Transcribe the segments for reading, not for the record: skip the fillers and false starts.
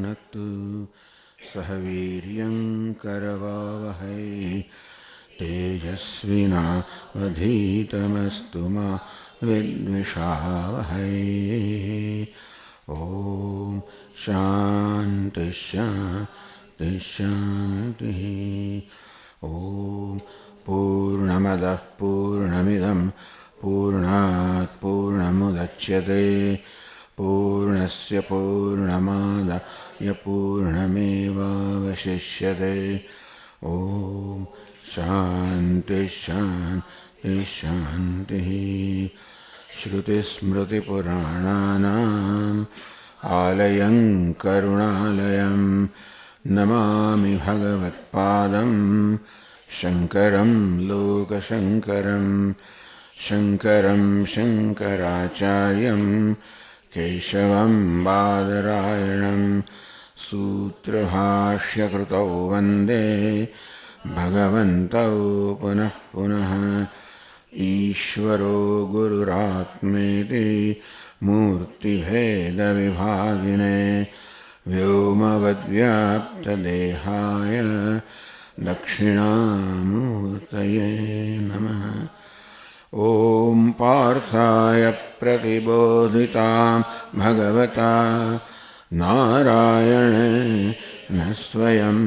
नक्तु सह वीर्यं करवावहै तेजस्विनावधीतमस्तु मा विद्विषावहै। ॐ शान्ति शान्ति शान्तिः। ॐ पूर्णमदः पूर्णमिदं पूर्णात् पूर्णमुदच्यते पूर्णस्य पूर्णमादाय पूर्णमेवावशिष्यते। ॐ शान्ति शान्ति शान्तिः। श्रुतिस्मृतिपुराणानाम् आलयं करुणालयं नमामि भगवत्पादं शङ्करं लोकशङ्करं। शङ्करं शङ्कराचार्यं केशवं बादरायणं सूत्रभाष्यकृतौ वन्दे भगवन्तौ पुनः पुनः। ईश्वरो गुरुरात्मेति मूर्तिभेदविभागिने व्योमवद्व्याप्तदेहाय दक्षिणामूर्तये नमः। ॐ पार्थाय प्रतिबोधितां भगवता नारायणेन स्वयं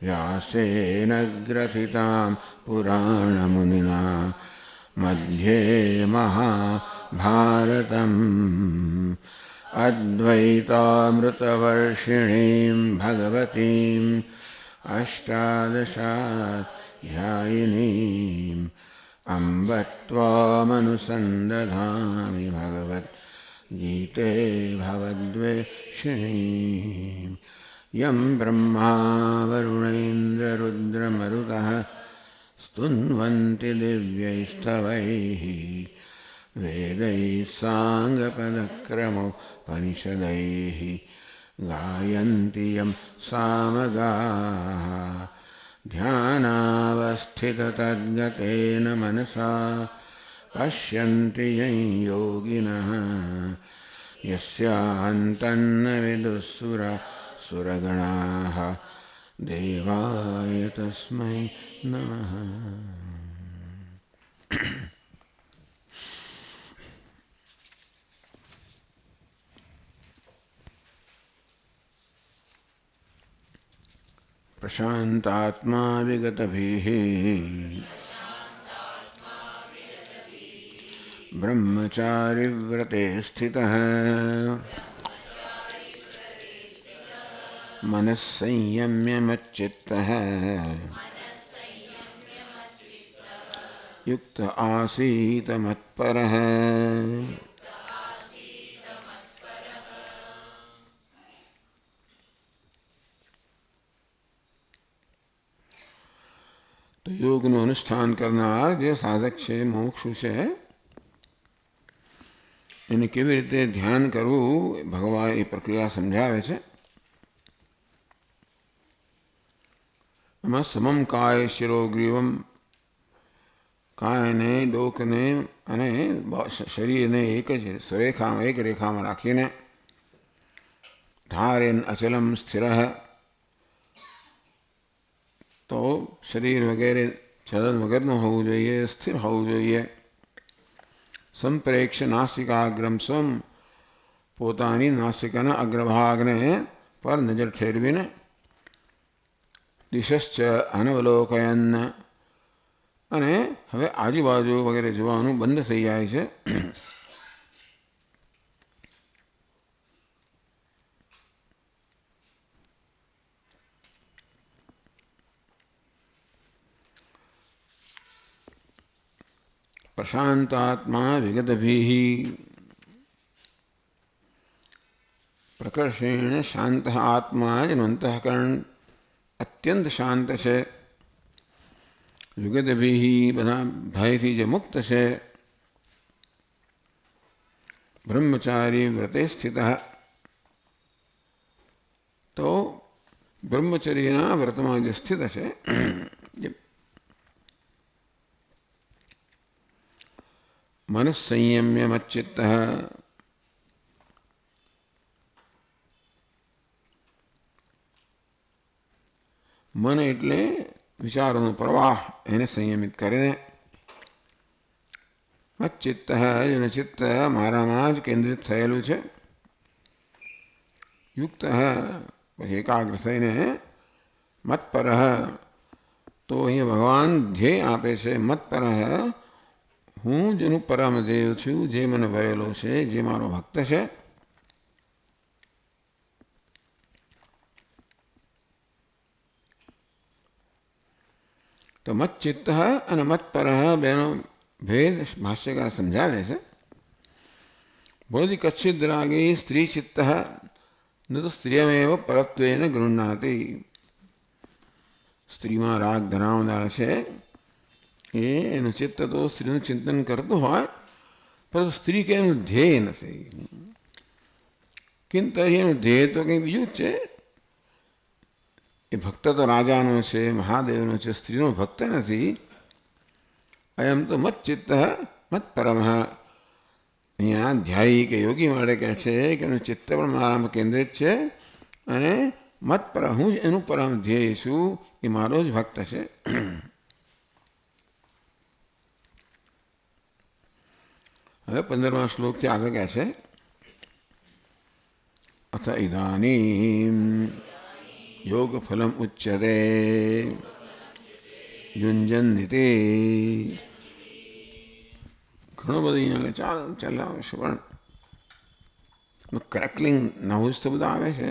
व्यासेन ग्रथितां पुराणमुनिना मध्ये महाभारतम् अद्वैतामृतवर्षिणीं भगवतीम् अष्टादशाध्यायिनीम् अम्ब त्वामनुसन्दधामि भगवद्गीते भवद्वेषिणीम्। यं ब्रह्मा वरुणेन्द्ररुद्रमरुतः स्तुन्वन्ति दिव्यैस्तवैः वेदैः साङ्गपदक्रमोपनिषदैः गायन्ति यं सामगाः ध्यानावस्थिततद्गतेन मनसा पश्यन्ति यं योगिनः यस्यान्तन्न विदुःसुरगणाः देवाय तस्मै नमः। प्रशान्तात्मा विगतभिः ब्रह्मचारिव्रते स्थितः मनः संयम्य मच्चित्तः युक्त आसीत मत्परः। તો યોગનું અનુષ્ઠાન કરનાર જે સાધક છે મોક્ષ છે એને કેવી રીતે ધ્યાન કરવું ભગવાન એ પ્રક્રિયા સમજાવે છે. એમાં સમમ કાય શિરોગ્રીવમ કાયને ડોકને અને શરીરને એક જ સુરેખામાં એક રેખામાં રાખીને ધારેન અચલમ સ્થિર તો શરીર વગેરે ચલન વગરનું હોવું જોઈએ, સ્થિર હોવું જોઈએ. સંપ્રેક્ષ નાસિકાગ્રમ સ્વમ પોતાની નાસિકાના અગ્રભાગને પર નજર ઠેરવીને દિશશ્ચ અનવલોકયન અને હવે આજુબાજુ વગેરે જોવાનું બંધ થઈ જાય છે. प्रशांतात्मा विगतभिः प्रकर्षेण शांत आत्मा જેનું અંતઃકરણ અત્યંત શાંત છે. વિગતભિઃ બધા ભયથી જે મુક્ત છે. બ્રહ્મચારી વ્રતે સ્થિત તો બ્રહ્મચર્યના વ્રતમાં જે સ્થિત છે मनस्संयम्य मच्चित्तः મન એટલે વિચારોનો પ્રવાહ, એને સંયમિત કરીને મચ્ચિત્ત જેનું ચિત્ત મારામાં જ કેન્દ્રિત થયેલું છે, યુક્ત પછી એકાગ્ર થઈને મત્પર, તો અહીંયા ભગવાન ધ્યેય આપે છે મત્પર, હું જેનું પરમ દેવ છું, જે મને વરેલો છે, જે મારો ભક્ત છે. તો મચ્ચિત્ત અને મત્પર બેનો ભેદ ભાષ્યકાર સમજાવે છે. બોધિ કચ્છિદ રાગી સ્ત્રી ચિત્ત ન તો સ્ત્રીયમેવ પરત્વેન ગૃહ્ણાતિ. સ્ત્રીમાં રાગ ધરાવનાર છે એનું ચિત્ત તો સ્ત્રીનું ચિંતન કરતું હોય, પરંતુ સ્ત્રી કે એનું ધ્યેય નથી. કિંતર એનું ધ્યેય તો કંઈ બીજું જ છે. એ ભક્ત તો રાજાનો છે, મહાદેવનો છે, સ્ત્રીનો ભક્ત નથી. એમ તો મચ્ચિત્ત મત્પરમ. અહીંયા ધ્યાયી કે યોગી માટે કહે છે કે એનું ચિત્ત પણ મારામાં કેન્દ્રિત છે, અને મત્પર, હું જ એનું પરમ ધ્યેય છું, એ મારો જ ભક્ત છે. હવે 15મા શ્લોકથી આગળ કહે છે, અથ ઇદાનીમ યોગ ફલમ ઉચ્યતે યુંજન્નિતે. ઘણો બધું અહીંયા ચલાવે છે, પણ ક્રેકલિંગ નવું તો બધા આવે છે.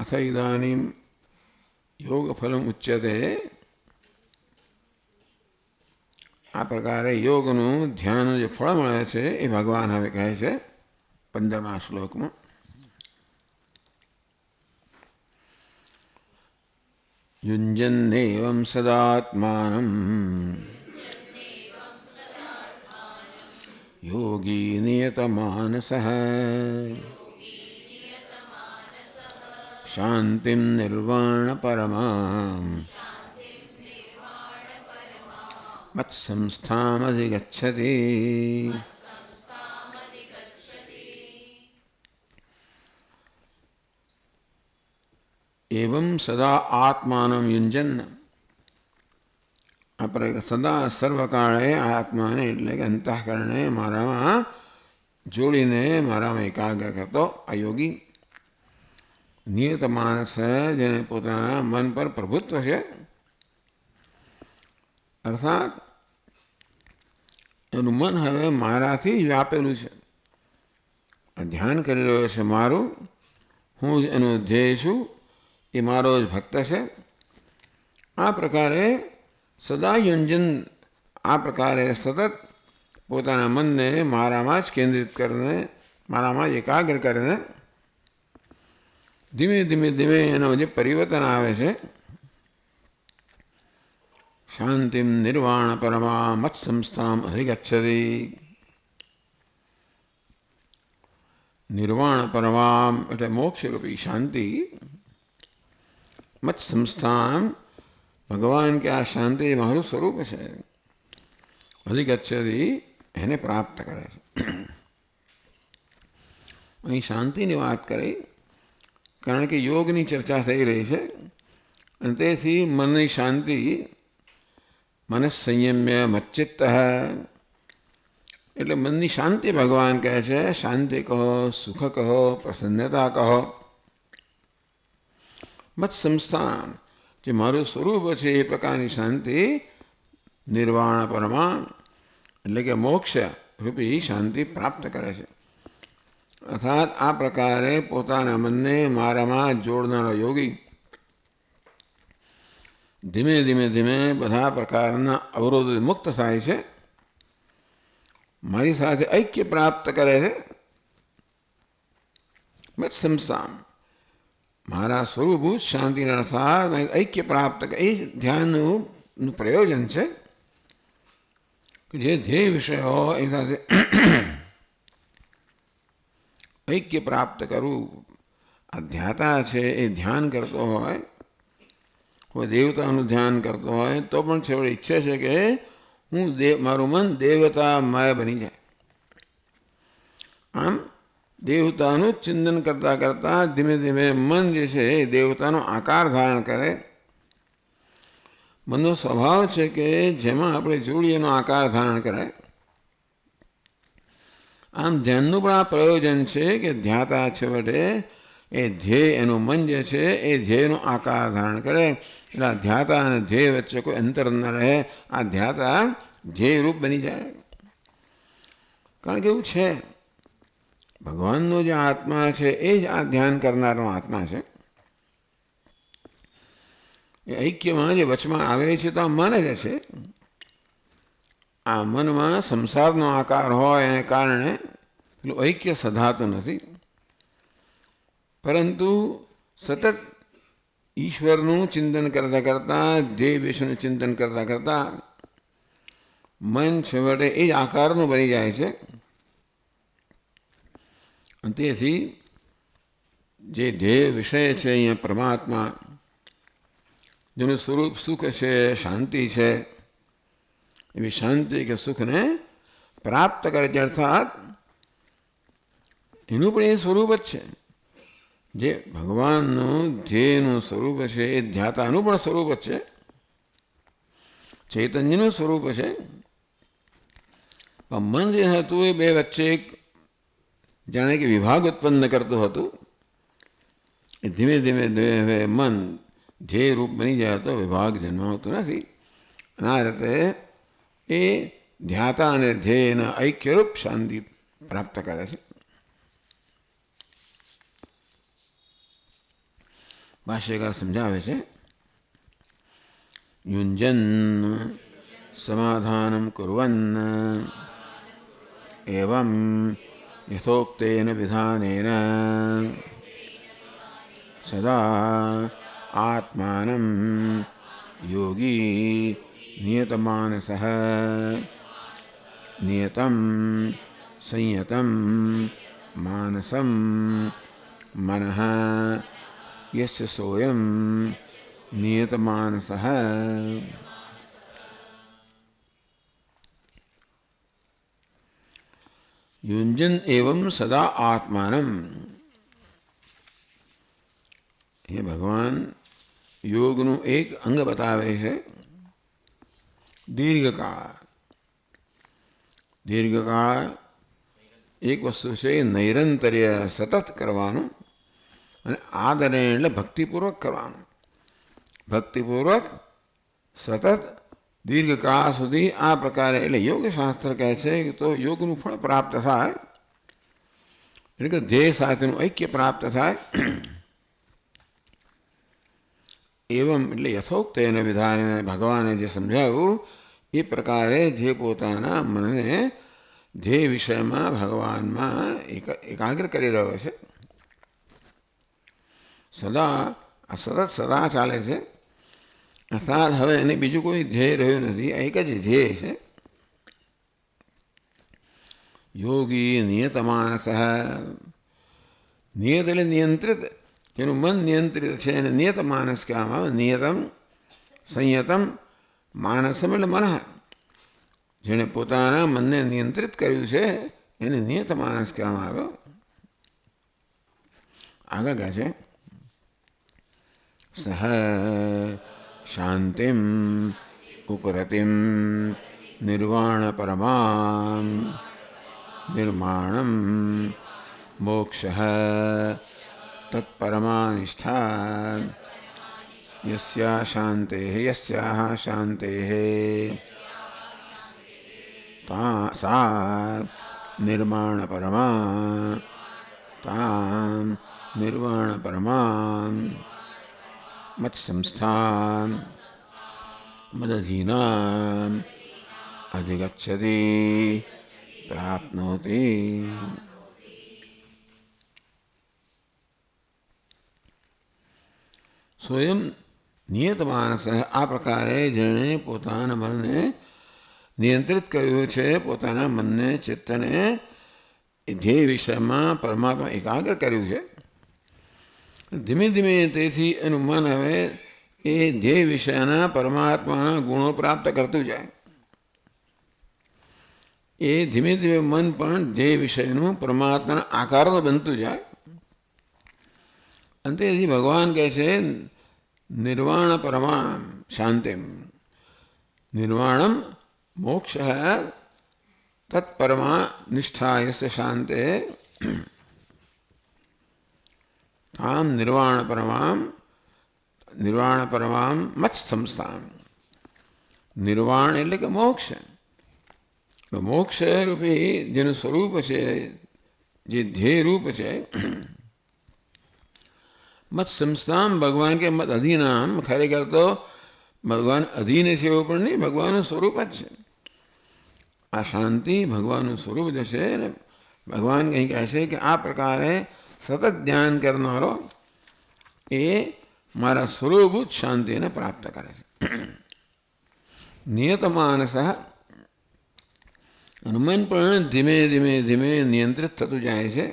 અથ ઇદાનીમ યોગ ફલમ ઉચ્યતે. આ પ્રકારે યોગનું ધ્યાનનું જે ફળ મળે છે એ ભગવાન હવે કહે છે 15મા શ્લોકમાં. યુંજન્નેવં સદાત્માનં યોગી નિયતમાનસઃ શાંતિં નિર્વાણ પરમાં મત્સંસ્થામધિગચ્છતિ. એવં સદા આત્માનમ યુંજન. આપણે સદા સર્વકાળે આત્માને એટલે કે અંતઃકરણે મારામાં જોડીને મારામાં એકાગ્ર કરતો આ યોગી. નિયત માનસ, જેને પોતાના મન પર પ્રભુત્વ છે, અર્થાત એનું મન હવે મારાથી જ વ્યાપેલું છે. ધ્યાન કરી રહ્યો છે મારું, હું જ એનું ધ્યેય છું, એ મારો જ ભક્ત છે. આ પ્રકારે સદા યુંજન, આ પ્રકારે સતત પોતાના મનને મારામાં જ કેન્દ્રિત કરીને, મારામાં જ એકાગ્ર કરીને ધીમે ધીમે ધીમે એનું જે પરિવર્તન આવે છે, શાંતિમ નિર્વાણ પરમા મત સંસ્થામ અધિગચ્છતિ. નિર્વાણ પરમામ એટલે મોક્ષરૂપી શાંતિ. મત સંસ્થાન, ભગવાન કે આ શાંતિ મારું સ્વરૂપ છે, અધિગચ્છતિ, એને પ્રાપ્ત કરે છે. અહીં શાંતિની વાત કરી, કારણ કે યોગની ચર્ચા થઈ રહી છે, અને તેથી મનની શાંતિ, મનસ્સંયમ્ય મચ્ચિત્ત, એટલે મનની શાંતિ ભગવાન કહે છે. શાંતિ કહો, સુખ કહો, પ્રસન્નતા કહો. મત સંસ્થાન, જે મારું સ્વરૂપ છે એ પ્રકારની શાંતિ નિર્વાણ પરમા એટલે કે મોક્ષ રૂપી શાંતિ પ્રાપ્ત કરે છે. અર્થાત આ પ્રકારે પોતાના મનને મારામાં જોડનારો યોગી ધીમે ધીમે ધીમે બધા પ્રકારના અવરોધ મુક્ત થાય છે, મારી સાથે ઐક્ય પ્રાપ્ત કરે છે. મત સંસ્થાન, મારા સ્વરૂપભૂત શાંતિના અર્થાત ઐક્ય પ્રાપ્ત, એ ધ્યાનનું પ્રયોજન છે કે જે ધ્યેય વિષય હોય એ સાથે ઐક્ય પ્રાપ્ત કરવું. આ ધ્યાતા છે એ ધ્યાન કરતો હોય, કોઈ દેવતાનું ધ્યાન કરતો હોય તો પણ છેવટે ઈચ્છે છે કે મારું મન દેવતામય બની જાય. આમ દેવતાનું જ ચિંતન કરતાં કરતાં ધીમે ધીમે મન જે છે એ દેવતાનો આકાર ધારણ કરે. મનનો સ્વભાવ છે કે જેમાં આપણે જોડીએ એનો આકાર ધારણ કરે. આમ ધ્યાનનું પણ આ પ્રયોજન છે કે ધ્યાતા છેવટે એ ધ્યેય એનું મન જે છે એ ધ્યેયનો આકાર ધારણ કરે. એટલે ધ્યાતા અને ધ્યેય વચ્ચે કોઈ અંતર ન રહે. આ ધ્યાતા ધ્યેય રૂપ બની જાય. કારણ કે એવું છે, ભગવાનનો જે આત્મા છે એ જ આ ધ્યાન કરનારનો આત્મા છે. એ ઐક્યમાં જે વચમાં આવે છે તો આ મન જ છે. આ મનમાં સંસારનો આકાર હોય એને કારણે પેલું ઐક્ય સધાતું નથી. પરંતુ સતત ઈશ્વરનું ચિંતન કરતાં કરતાં, ધ્યેય વિશેનું ચિંતન કરતાં કરતાં મન છેવટે એ જ આકારનું બની જાય છે. તેથી જે ધ્યેય વિષય છે અહીંયા પરમાત્મા, જેનું સ્વરૂપ સુખ છે, શાંતિ છે, એવી શાંતિ કે સુખને પ્રાપ્ત કરે છે. અર્થાત એનું પણ એ સ્વરૂપ જ છે. જે ભગવાનનું ધ્યેયનું સ્વરૂપ છે એ ધ્યાતાનું પણ સ્વરૂપ જ છે, ચૈતન્યનું સ્વરૂપ છે. પણ મન જે હતું એ બે વચ્ચે એક જાણે કે વિભાગ ઉત્પન્ન કરતું હતું. એ ધીમે ધીમે હવે મન ધ્યેય રૂપ બની જાય તો વિભાગ જન્માવતું નથી. અને આ રીતે એ ધ્યાતા અને ધ્યેયના ઐક્યરૂપ શાંતિ પ્રાપ્ત કરે છે. ભાષ્યકાર સમજાવે છે, યુંજન સમાધાનમ કુર્વન એવં યથોક્તેન વિધાનેન સદા આત્માનં યોગી નિયતમાનસઃ નિયતમ સંયતમ માનસમ મનઃ યસ્ય સોયમ નિયતમાનસઃ. યુંજન એવં સદા આત્માનમ. એ ભગવાન યોગનું એક અંગ બતાવે છે, દીર્ઘકાળ. દીર્ઘકાળ એક વસ્તુ છે નૈરંતર્ય સતત કરવાનું, અને આદરે એટલે ભક્તિપૂર્વક કરવાનું. ભક્તિપૂર્વક સતત દીર્ઘકાળ સુધી આ પ્રકારે, એટલે યોગશાસ્ત્ર કહે છે કે તો યોગનું ફળ પ્રાપ્ત થાય, એટલે કે ધ્યેય સાથેનું ઐક્ય પ્રાપ્ત થાય. એવમ એટલે યથોક્ત એને વિધાને ભગવાને જે સમજાવ્યું એ પ્રકારે જે પોતાના મનને ધ્યેય વિષયમાં ભગવાનમાં એકાગ્ર કરી રહ્યો છે, સદા આ સતત સદા ચાલે છે. અર્થાત હવે એને બીજું કોઈ ધ્યેય રહ્યું નથી, એક જ ધ્યેય છે. યોગી નિયતમાનસ. નિયત એટલે નિયંત્રિત, જેનું મન નિયંત્રિત છે એને નિયત માનસ કહેવામાં આવે. નિયતમ સંયતમ માનસમ એટલે મન. જેણે પોતાના મનને નિયંત્રિત કર્યું છે એને નિયત માનસ કહેવામાં આવ્યો. આગળ કહે છે, સહ શાંતિમ ઉપરતિમ નિર્વાણ પરમામ નિર્માણમ મોક્ષ તત્પરમાનિષ્ઠા યસ્યા શાંતે સા નિર્માણ પરમા તામ નિર્વાણ પરમામ મત્સંસ્થાન મદધીનામ અધિગચ્છતિ પ્રાપ્નોતિ. સ્વયં નિયત માનસ. આ પ્રકારે જેણે પોતાના મનને નિયંત્રિત કર્યું છે, પોતાના મનને ચિત્તને ધ્યેય વિષયમાં પરમાત્મા એકાગ્ર કર્યું છે. ધીમે ધીમે તેથી એનું મન હવે એ ધ્યેય વિષયના પરમાત્માના ગુણો પ્રાપ્ત કરતું જાય. એ ધીમે ધીમે મન પણ જે વિષયનું પરમાત્માના આકારનું બનતું જાય. અંતેથી ભગવાન કહે છે નિર્વાણ પરમામ શાંતિમ. નિર્વાણમ મોક્ષ તત્પરમા નિષ્ઠાયસ્ય શાંતે તામ નિર્વાણ પરમામ મત્સંસ્થાન. નિર્વાણ એટલે કે મોક્ષ. મોક્ષ રૂપી જેનું સ્વરૂપ છે, જે ધ્યેય રૂપ છે, મત સંસ્થાન ભગવાન કે મત અધીનામ. ખરેખર તો ભગવાન અધીન છે એવું પણ નહીં, ભગવાનનું સ્વરૂપ જ છે. આ શાંતિ ભગવાનનું સ્વરૂપ જ છે. ને ભગવાન કંઈ કહે છે કે આ પ્રકારે સતત ધ્યાન કરનારો એ મારા સ્વરૂપભૂત શાંતિને પ્રાપ્ત કરે છે. નિયત માનસ. મન પણ ધીમે ધીમે ધીમે નિયંત્રિત થતું જાય છે.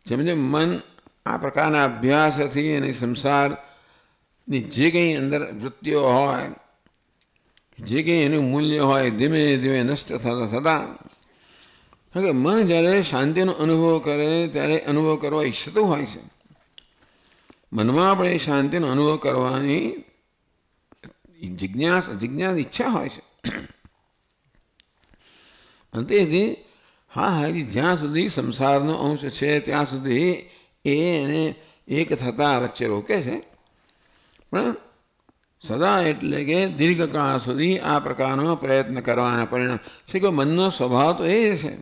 જેમ જેમ મન આ પ્રકારના અભ્યાસથી અને સંસારની જે કંઈ અંદર વૃત્તિઓ હોય, જે કંઈ એનું મૂલ્ય હોય, ધીમે ધીમે નષ્ટ થતા થતાં, કે મન જ્યારે શાંતિનો અનુભવ કરે ત્યારે અનુભવ કરવા ઈચ્છતું હોય છે. મનમાં આપણે એ શાંતિનો અનુભવ કરવાની જિજ્ઞાસ ઈચ્છા હોય છે. અંતેથી જ્યાં સુધી સંસારનો અંશ છે ત્યાં સુધી એને એક થતાં વચ્ચે રોકે છે. પણ સદા એટલે કે દીર્ઘકાળ સુધી આ પ્રકારનો પ્રયત્ન કરવાના પરિણામ છે કે મનનો સ્વભાવ તો એ છે.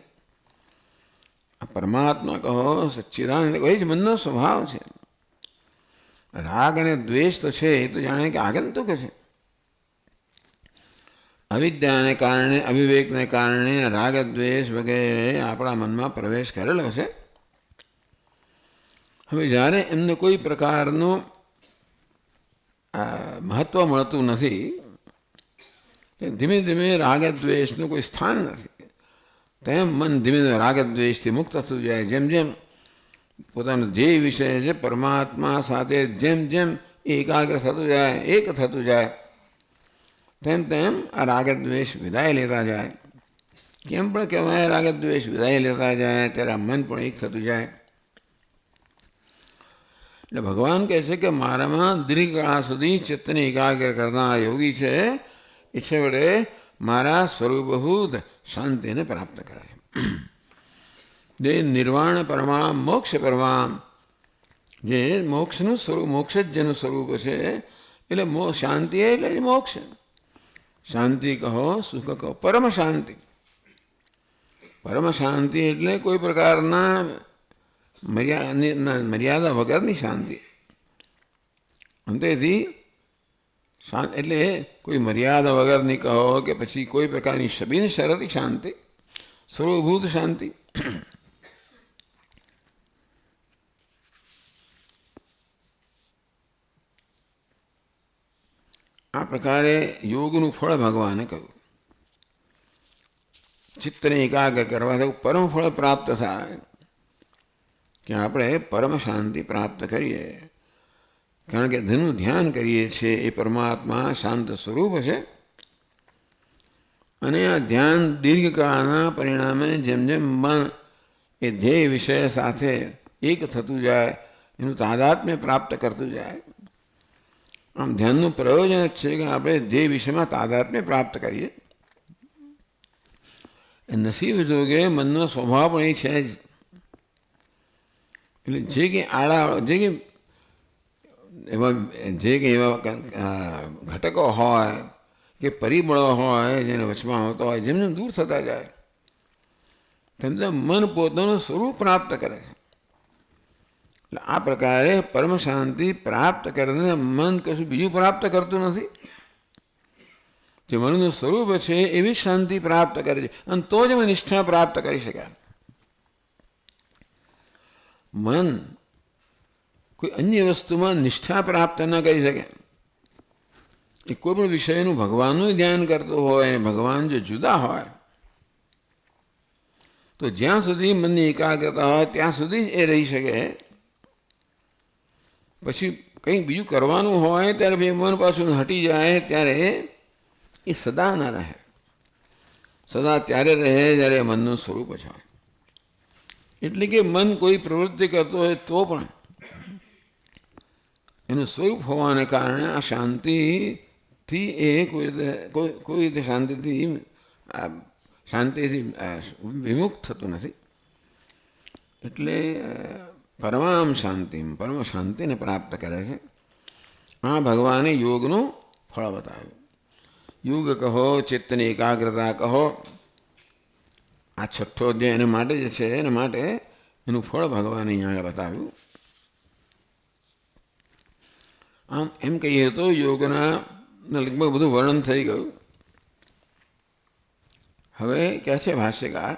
આ પરમાત્મા કહો, સચ્ચિદાનંદ કહો, એ જ મનનો સ્વભાવ છે. રાગ અને દ્વેષ તો છે એ તો જાણે કે આગંતુક છે. અવિદ્યાને કારણે, અવિવેકને કારણે રાગ દ્વેષ વગેરે આપણા મનમાં પ્રવેશ કરેલો છે. હવે જ્યારે એમને કોઈ પ્રકારનું મહત્વ મળતું નથી, ધીમે ધીમે રાગ દ્વેષનું કોઈ સ્થાન નથી, તેમ મન ધીમે ધીમે રાગ દ્વેષથી મુક્ત થતું જાય. જેમ જેમ પોતાનો જે વિષય છે પરમાત્મા સાથે જેમ જેમ એકાગ્ર થતું જાય, એક થતું જાય, તેમ તેમ આ રાગદ્વેષ વિદાય લેતા જાય. કેમ પણ કહેવાય રાગદ્વેષ વિદાય લેતા જાય ત્યારે આ મન પણ એક થતું જાય. એટલે ભગવાન કહે છે કે મારામાં દીર્ઘકાળ સુધી ચિત્તને એકાગ્ર કરનાર યોગી છે, એ છેવટે મારા સ્વરૂપભૂત શાંતિને પ્રાપ્ત કરે છે. જે નિર્વાણ પરમામ મોક્ષ પરમામ, જે મોક્ષનું સ્વરૂપ, મોક્ષ જ જેનું સ્વરૂપ છે, એટલે શાંતિ એટલે મોક્ષ. શાંતિ કહો, સુખ કહો, પરમ શાંતિ. પરમ શાંતિ એટલે કોઈ પ્રકારના મર્યાદા વગરની શાંતિ. અંતેથી એટલે કોઈ મર્યાદા વગરની કહો કે પછી કોઈ પ્રકારની બિનશરતી શાંતિ, સ્વરૂપભૂત શાંતિ. આ પ્રકારે યોગનું ફળ ભગવાને કહ્યું. ચિત્તને એકાગ્ર કરવાથી પરમ ફળ પ્રાપ્ત થાય કે આપણે પરમ શાંતિ પ્રાપ્ત કરીએ. કારણ કે જેનું ધ્યાન કરીએ છીએ એ પરમાત્મા શાંત સ્વરૂપ છે. અને આ ધ્યાન દીર્ઘકાળના પરિણામે જેમ જેમ મન એ ધ્યેય વિષય સાથે એક થતું જાય, એનું તાદાત્મ્ય પ્રાપ્ત કરતું જાય. આમ ધ્યાનનું પ્રયોજન જ છે કે આપણે જે વિષયમાં તાદાત્મ્ય પ્રાપ્ત કરીએ. નસીબ જોગે મનનો સ્વભાવ પણ એ છે જ. એટલે જે કંઈ એવા ઘટકો હોય કે પરિબળો હોય જેને વચમાં આવતા હોય, જેમ જેમ દૂર થતા જાય તેમ તેમ મન પોતાનું સ્વરૂપ પ્રાપ્ત કરે છે. એટલે આ પ્રકારે પરમ શાંતિ પ્રાપ્ત કરીને મન કશું બીજું પ્રાપ્ત કરતું નથી. જે મનનું સ્વરૂપ છે એવી શાંતિ પ્રાપ્ત કરે છે, અને તો જ અમે નિષ્ઠા પ્રાપ્ત કરી શક્યા. મન કોઈ અન્ય વસ્તુમાં નિષ્ઠા પ્રાપ્ત ન કરી શકે. એ કોઈ પણ વિષયનું ભગવાનનું ધ્યાન કરતો હોય અને ભગવાન જો જુદા હોય તો જ્યાં સુધી મનની એકાગ્રતા હોય ત્યાં સુધી જ એ રહી શકે. પછી કંઈક બીજું કરવાનું હોય ત્યારે મન પાછું હટી જાય ત્યારે એ સદા ન રહે. સદા ત્યારે રહે જ્યારે મનનું સ્વરૂપ જ હોય. એટલે કે મન કોઈ પ્રવૃત્તિ કરતો હોય તો પણ એનું સ્વરૂપ હોવાને કારણે આ શાંતિથી એ કોઈ રીતે શાંતિથી વિમુક્ત થતું નથી. એટલે પરમામ શાંતિ, પરમ શાંતિને પ્રાપ્ત કરે છે. આ ભગવાને યોગનું ફળ બતાવ્યું. યોગ કહો, ચિત્તની એકાગ્રતા કહો, આ છઠ્ઠો અધ્યાય એના માટે જ છે. એના માટે એનું ફળ ભગવાને અહીંયા બતાવ્યું. આમ એમ કહીએ તો યોગના લગભગ બધું વર્ણન થઈ ગયું. હવે કહે છે ભાષ્યકાર,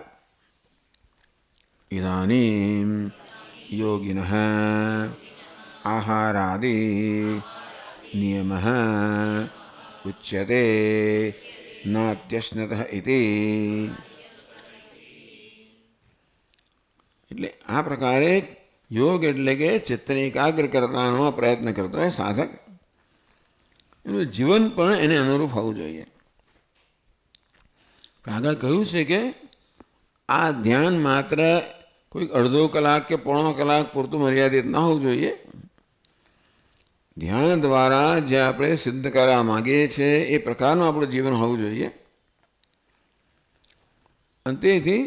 ઇદાનીમ યોગિનઃ આહારાદિ નિયમઃ ઉચ્યતે નાત્યશ્નતઃ ઇતિ. એટલે આ પ્રકારે યોગ એટલે કે ચિત્તને એકાગ્ર કરવાનો પ્રયત્ન કરતો હોય સાધક, એનું જીવન પણ એને અનુરૂપ હોવું જોઈએ. આગળ કહ્યું છે કે આ ધ્યાન માત્ર કોઈક અડધો કલાક કે પોણો કલાક પૂરતું મર્યાદિત ન હોવું જોઈએ. ધ્યાન દ્વારા જે આપણે સિદ્ધ કરવા માગીએ છીએ એ પ્રકારનું આપણું જીવન હોવું જોઈએ. અને તેથી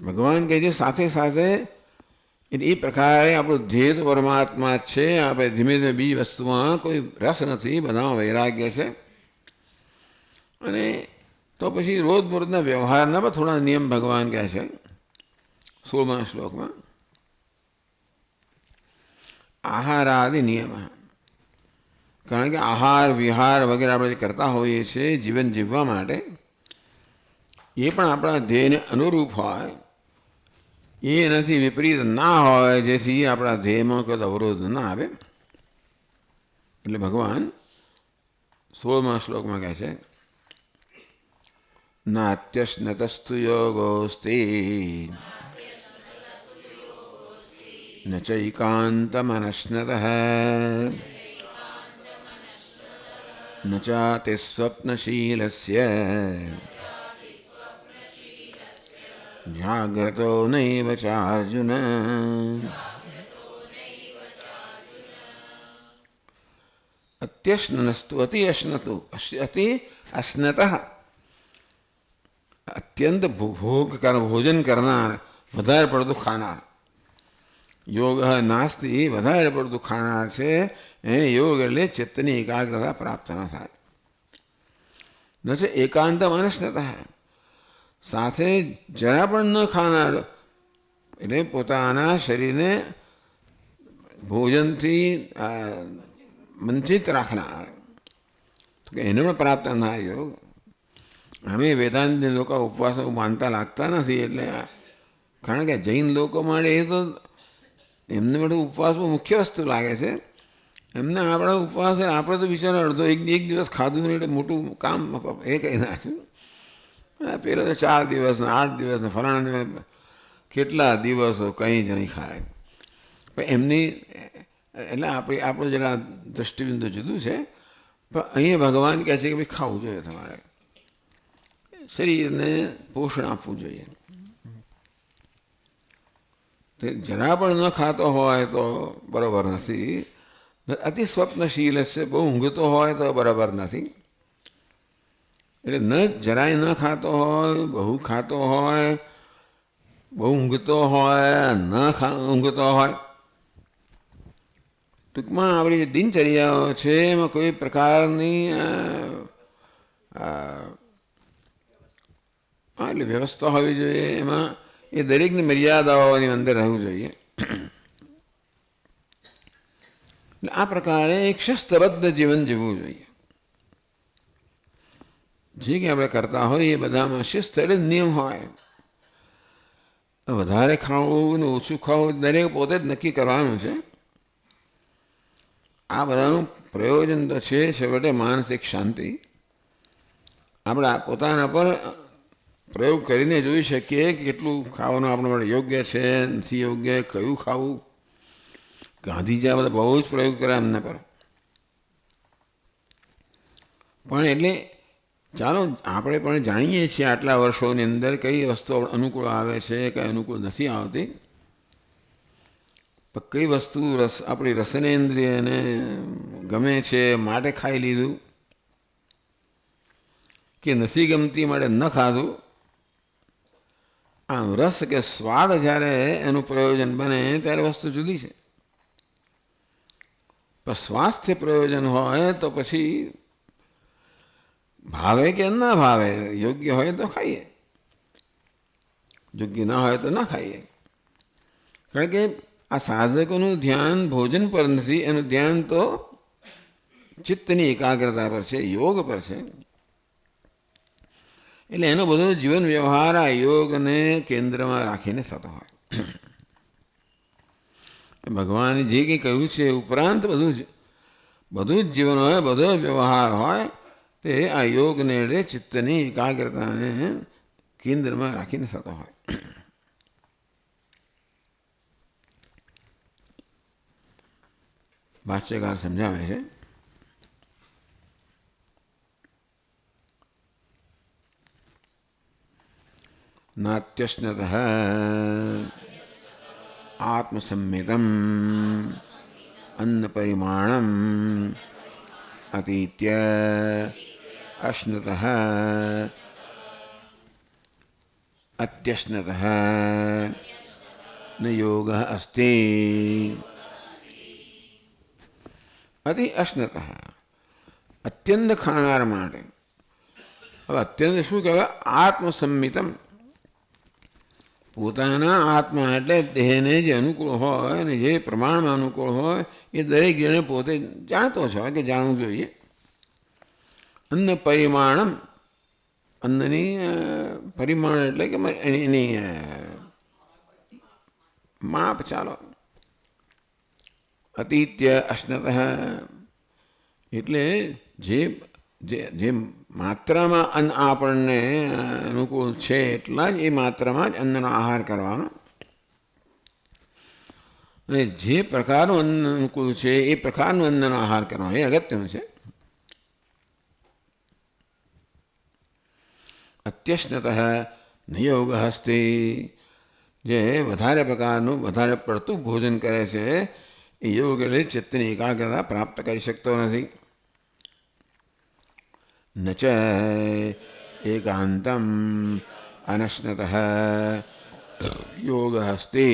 ભગવાન કહે છે સાથે સાથે એ પ્રકારે આપણું ધ્યેય પરમાત્મા છે. આપણે ધીમે ધીમે બીજી વસ્તુમાં કોઈ રસ નથી, બધામાં વૈરાગ્ય છે. અને તો પછી રોજબરોજના વ્યવહારના પણ થોડા નિયમ ભગવાન કહે છે 16મા શ્લોકમાં. આહારાદિ નિયમ, કારણ કે આહાર વિહાર વગેરે આપણે જે કરતા હોઈએ છીએ જીવન જીવવા માટે, એ પણ આપણા ધ્યેયને અનુરૂપ હોય, એ એનાથી વિપરીત ના હોય, જેથી આપણા ધ્યેયમાં કોઈ અવરોધ ના આવે. એટલે ભગવાન 16મા શ્લોકમાં કહે છે, નાત્યશ્નતસ્તુ યોગોસ્તિ ન ચૈકાંતમનશ્નતઃ ન ચાતિ સ્વપ્નશીલસ્ય જાગ્રતો નૈવ ચાર્જુન. અત્યશ્નસ્તુ, અતિ અશ્નતુ, અતિ અશ્નતઃ, અત્યંત ભોજન કરનાર, વધારે પડતું ખાનાર. યોગ નાસ્તિ, વધારે પડતું ખાનાર છે એને યોગ એટલે ચિત્તની એકાગ્રતા પ્રાપ્ત ન થાય. ન છે એકાંત મનસ્નતઃ, સાથે જરા પણ ન ખાનાર, એટલે પોતાના શરીરને ભોજનથી વંચિત રાખનાર, તો કે એને પણ પ્રાપ્ત ન થાય યોગ. અમે વેદાંતની લોકો ઉપવાસો માનતા લાગતા નથી. એટલે કારણ કે જૈન લોકો માટે એ તો એમને માટે ઉપવાસ મુખ્ય વસ્તુ લાગે છે. એમને આપણા ઉપવાસ, આપણે તો બિચારા અડધો એક દિવસ ખાધું નહીં એટલે મોટું કામ એ કહી નાખ્યું. પેલા તો 4 દિવસના 8 દિવસના ફલાણા કેટલા દિવસો કંઈ જ નહીં ખાય. પણ એમની એટલે આપણું જરા દૃષ્ટિબિંદુ જુદું છે. પણ અહીંયા ભગવાન કહે છે કે ભાઈ ખાવું જોઈએ, તમારે શરીરને પોષણ આપવું જોઈએ. તે જરા પણ ન ખાતો હોય તો બરાબર નથી. અતિ સ્વપ્નશીલ છે, બહુ ઊંઘતો હોય તો બરાબર નથી. એટલે ન જરાય ન ખાતો હોય, બહુ ખાતો હોય, બહુ ઊંઘતો હોય, ન ઊંઘતો હોય, ટૂંકમાં આપણી જે દિનચર્યાઓ છે એમાં કોઈ પ્રકારની એટલે વ્યવસ્થા હોવી જોઈએ. એમાં એ દરેકની મર્યાદાઓની અંદર રહેવું જોઈએ. આ પ્રકારે એક શિસ્તબદ્ધ જીવન જીવવું જોઈએ. જે કંઈ આપણે કરતા હોય એ બધામાં શિસ્ત એટલે નિયમ હોય. વધારે ખાવું ને ઓછું ખાવું દરેક પોતે જ નક્કી કરવાનું છે. આ બધાનું પ્રયોજન તો છે છેવટે માનસિક શાંતિ. આપણે પોતાના પર પ્રયોગ કરીને જોઈ શકીએ કે કેટલું ખાવાનું આપણા માટે યોગ્ય છે, નથી યોગ્ય, કયું ખાવું. ગાંધીજી આ બધા બહુ જ પ્રયોગ કર્યા એમના પર. પણ એટલે ચાલો આપણે પણ જાણીએ છીએ આટલા વર્ષોની અંદર કઈ વસ્તુ અનુકૂળ આવે છે કઈ અનુકૂળ નથી આવતી, પણ કઈ વસ્તુ આપણી રસનેન્દ્રિયને ગમે છે માટે ખાઈ લીધું, કે નથી ગમતી માટે ન ખાધું. આમ રસ કે સ્વાદ જ્યારે એનું પ્રયોજન બને ત્યારે વસ્તુ જુદી છે. પણ સ્વાસ્થ્ય પ્રયોજન હોય તો પછી ભાવે કે ના ભાવે, યોગ્ય હોય તો ખાઈએ, યોગ્ય ના હોય તો ના ખાઈએ. કારણ કે આ સાધકોનું ધ્યાન ભોજન પર નથી, એનું ધ્યાન તો ચિત્તની એકાગ્રતા પર છે, યોગ પર છે. એટલે એનો બધો જીવન વ્યવહાર આ યોગને કેન્દ્રમાં રાખીને થતો હોય. ભગવાને જે કંઈ કહ્યું છે ઉપરાંત બધું જ જીવન હોય, બધો જ વ્યવહાર હોય તે આ યોગને એટલે ચિત્તની એકાગ્રતાને કેન્દ્રમાં રાખીને થતો હોય. ભાષ્યકાર સમજાવે છે, નાત્યશ્નતઃ આત્મસંમિતમ અન્ન પરિમાણમ અતીત્ય અશ્નતઃ અત્યશ્નતઃ ન યોગ અસ્તિ. અતિ અશ્નતઃ અત્યંત ખાનાર માટે. હવે અત્યંત શું કહેવાય? આત્મસંમિતમ, પોતાના આત્મા એટલે દેહને જે અનુકૂળ હોય અને જે પ્રમાણમાં અનુકૂળ હોય એ દરેક જણે પોતે જાણતો છે કે જાણવું જોઈએ. અન્ન પરિમાણમ, અન્નની પરિમાણ એટલે કે એની માપ. ચાલો, અતીત્ય અશ્નતઃ એટલે જે માત્રામાં અન્ન આપણને અનુકૂળ છે એટલા જ એ માત્રામાં જ અન્નનો આહાર કરવાનો, અને જે પ્રકારનું અન્ન અનુકૂળ છે એ પ્રકારનું અન્નનો આહાર કરવાનો, એ અગત્યનું છે. અત્યશ્નતઃ ન યોગ હસ્તિ, જે વધારે પ્રકારનું વધારે પડતું ભોજન કરે છે એ યોગ એટલે ચિત્તની એકાગ્રતા પ્રાપ્ત કરી શકતો નથી. ન ચ એકાંતમ અનશ્નતઃ યોગ હસ્તિ,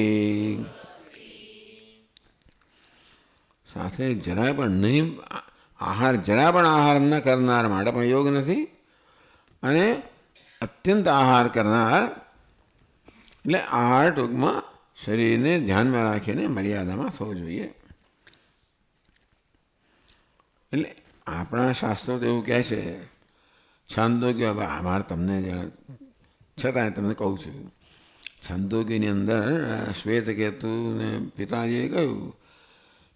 સાથે જરા પણ નહીં જરા પણ આહાર ન કરનાર માટે પણ યોગ નથી, અને અત્યંત આહાર કરનાર એટલે આહાર ટૂંકમાં શરીરને ધ્યાનમાં રાખીને મર્યાદામાં થવો જોઈએ. એટલે આપણા શાસ્ત્રો તો એવું કહે છે, છાંદોગ્ય, અમારે તમને છતાંય તમને કહું છું, છાંદોગ્યની અંદર શ્વેતકેતુને પિતાજીએ કહ્યું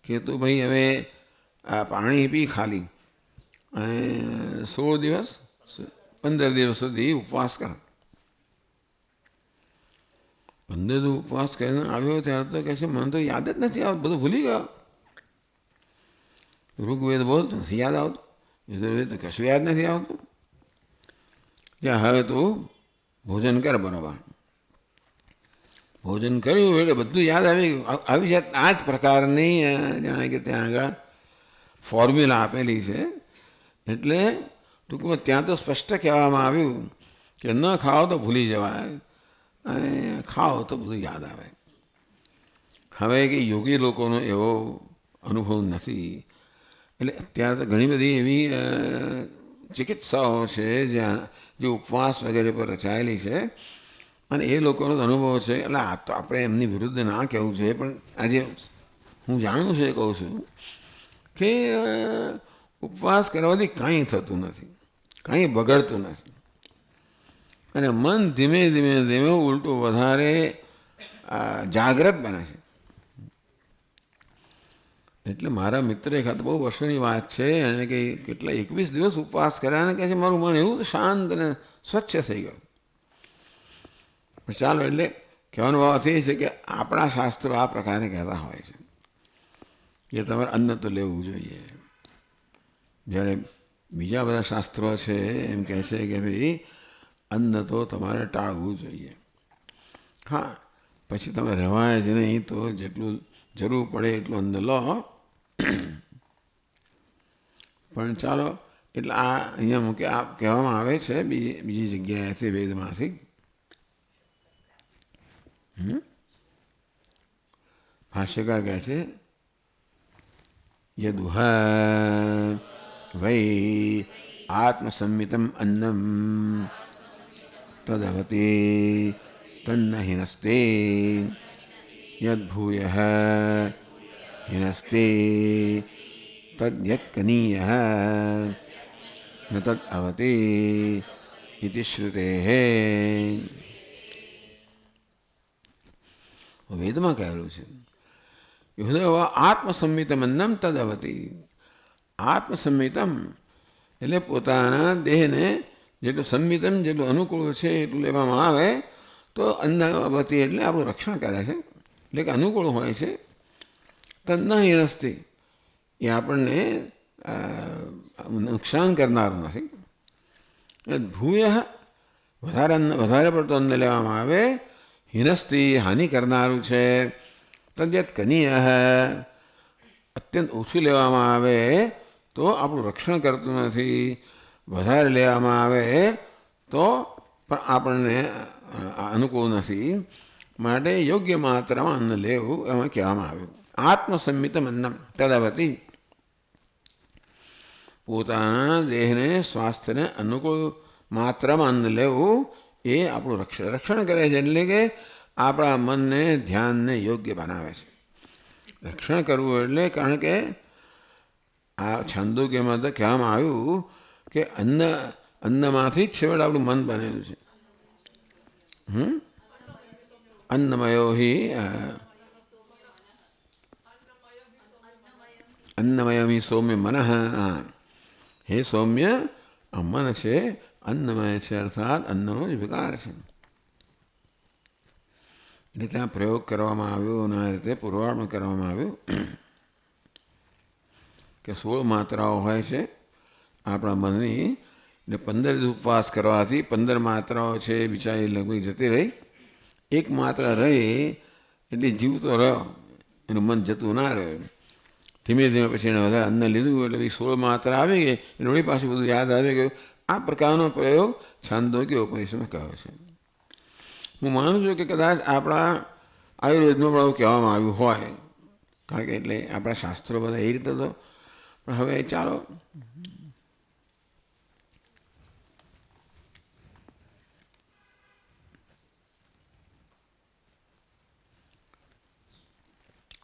કે તું ભાઈ હવે આ પાણી પી ખાલી, અને 16 દિવસ 15 દિવસ સુધી ઉપવાસ કર. 15 દિવસ ઉપવાસ કરીને આવ્યો ત્યારે તો કહે છે મને તો યાદ જ નથી આવતું, બધું ભૂલી ગયો. ઋગ્વેદ બોલ નથી યાદ આવતું, યજુર્વેદ તો કશું યાદ નથી આવતું. ત્યાં હવે તું ભોજન કર બરાબર. ભોજન કર્યું એટલે બધું યાદ આવી જાય. આ જ પ્રકારની જાણે કે ત્યાં આગળ ફોર્મ્યુલા આપેલી છે. એટલે ટૂંકમાં ત્યાં તો સ્પષ્ટ કહેવામાં આવ્યું કે ન ખાઓ તો ભૂલી જવાય, અને ખાઓ તો બધું યાદ આવે. હવે કે યોગી લોકોનો એવો અનુભવ નથી, એટલે અત્યારે તો ઘણી બધી એવી ચિકિત્સાઓ છે જ્યાં જે ઉપવાસ વગેરે પર રચાયેલી છે, અને એ લોકોનો અનુભવ છે. એટલે આ તો આપણે એમની વિરુદ્ધ ના કહેવું જોઈએ, પણ આજે હું જાણું છું એ કહું છું કે ઉપવાસ કરવાથી કાંઈ થતું નથી, કાંઈ બગડતું નથી, અને મન ધીમે ધીમે ધીમે ઉલટું વધારે જાગ્રત બને છે. એટલે મારા મિત્ર એકાદ બહુ વર્ષોની વાત છે, એને કંઈ કેટલા 21 દિવસ ઉપવાસ કર્યા, અને કહે છે મારું મન એવું શાંત અને સ્વચ્છ થઈ ગયું. ચાલો, એટલે કહેવાનો ભાવ એ છે કે આપણા શાસ્ત્રો આ પ્રકારે કહેતા હોય છે કે તમારે અન્ન તો લેવું જોઈએ. જ્યારે બીજા બધા શાસ્ત્રો છે એમ કહે છે કે ભાઈ અન્ન તો તમારે ટાળવું જોઈએ. હા, પછી તમે રહેવાય જ નહીં તો જેટલું જરૂર પડે એટલું અન્ન લો. પણ ચાલો, એટલે આ અહીંયા મૂકે આ કહેવામાં આવે છે બીજી જગ્યાએથી વેદમાંથી. ભાષ્યકાર કહે છે યદુહ વૈ આત્મસંમિતમ અન્નમ તદવતી તન્ન હિનસ્તે યદ્ભૂયઃ હિનસ્તે તદ્યત્કનીયઃ ન તદવતી ઇતિ શ્રુતેઃ. વેદમાં કહેલું છે આત્મસંમિતમ અન્નમ તદવતી. આત્મસંમિતમ એટલે પોતાના દેહને જેટલું સંમિતમ જેટલું અનુકૂળ છે એટલું લેવામાં આવે તો અન્નવતી એટલે આપણું રક્ષણ કરે છે, એટલે કે અનુકૂળ હોય છે. તન્ન હિનસ્તી એ આપણને નુકસાન કરનારું નથી. ભૂય વધારે પડતું અન્ન લેવામાં આવે હિનસ્તી હાનિ કરનારું છે. તદ્યત કનીય અત્યંત ઓછું લેવામાં આવે તો આપણું રક્ષણ કરતું નથી. વધારે લેવામાં આવે તો પણ આપણને અનુકૂળ નથી. માટે યોગ્ય માત્રામાં અન્ન લેવું એમાં કહેવામાં આવ્યું. આત્મસંમિતમ અન્નમ તદવતી પોતાના દેહને સ્વાસ્થ્યને અનુકૂળ માત્રામાં અન્ન લેવું એ આપણું રક્ષણ કરે છે. એટલે કે આપણા મનને ધ્યાનને યોગ્ય બનાવે છે. રક્ષણ કરવું એટલે કારણ કે આ છાંદોગ્યમાં તો કહેવામાં આવ્યું કે અન્નમાંથી જ છેવટે આપણું મન બનેલું છે. અન્નમયો હિ અન્નમયમી સૌમ્ય મનઃ. હે સૌમ્ય, આ મન છે અન્નમય છે, અર્થાત અન્નનો જ વિકાર છે. એટલે ત્યાં પ્રયોગ કરવામાં આવ્યો અને આ રીતે પુરવાડમાં કરવામાં આવ્યું કે 16 માત્રાઓ હોય છે આપણા મનની. એટલે 15 ઉપવાસ કરવાથી 15 માત્રાઓ છે બિચારી લગભગ જતી રહી. એક માત્રા રહી એટલે જીવતો રહ્યો, એનું મન જતું ના રહ્યું. ધીમે ધીમે પછી એને વધારે અન્ન લીધું એટલે 16 માત્રા આવી ગઈ, એટલે વળી પાછું બધું યાદ આવી ગયું. આ પ્રકારનો પ્રયોગ છાંદોગ્ય ઉપનિષદમાં કહ્યો છે. હું માનું છું કે કદાચ આપણા આયુર્વેદમાં પણ આવું કહેવામાં આવ્યું હોય, કારણ કે એટલે આપણા શાસ્ત્રો બધા એ રીતે તો. પણ હવે ચાલો,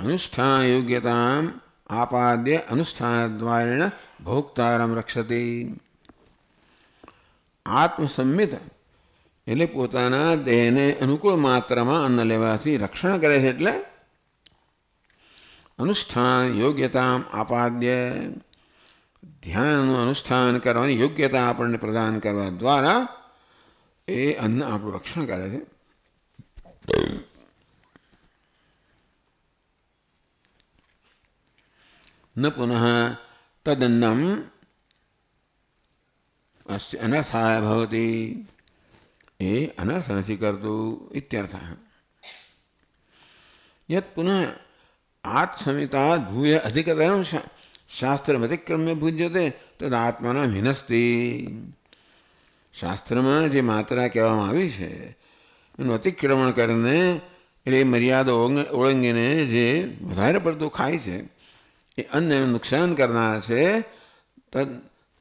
અનુષ્ઠાન યોગ્યતામ આપાદ્ય અનુષ્ઠાનદ્વારેણ ભોક્તારમ રક્ષતી. આત્મસંમિત એટલે પોતાના દેહને અનુકૂળ માત્રામાં અન્ન લેવાથી રક્ષણ કરે છે. એટલે અનુષ્ઠાન યોગ્યતામ આપાદ્ય ધ્યાનનું અનુષ્ઠાન કરવાની યોગ્યતા આપણને પ્રદાન કરવા દ્વારા એ અન્ન આપણું રક્ષણ કરે છે. ન પુનઃ તદન્નમ અનર્થાય ભવતી. એ અનર્થ નથી કરતું ઇત્યર્થ. યત પુનઃ આત્મસંમિતાદ ભૂય અધિકતરમ શાસ્ત્રમતિક્રમ્ય ભુજ્યતે તદ આત્માના હિનસ્તી. શાસ્ત્રમાં જે માત્રા કહેવામાં આવી છે એનું અતિક્રમણ કરીને એટલે મર્યાદા ઓળંગીને જે વધારે પડતું ખાય છે એ અન્ન નુકસાન કરનાર છે. તદ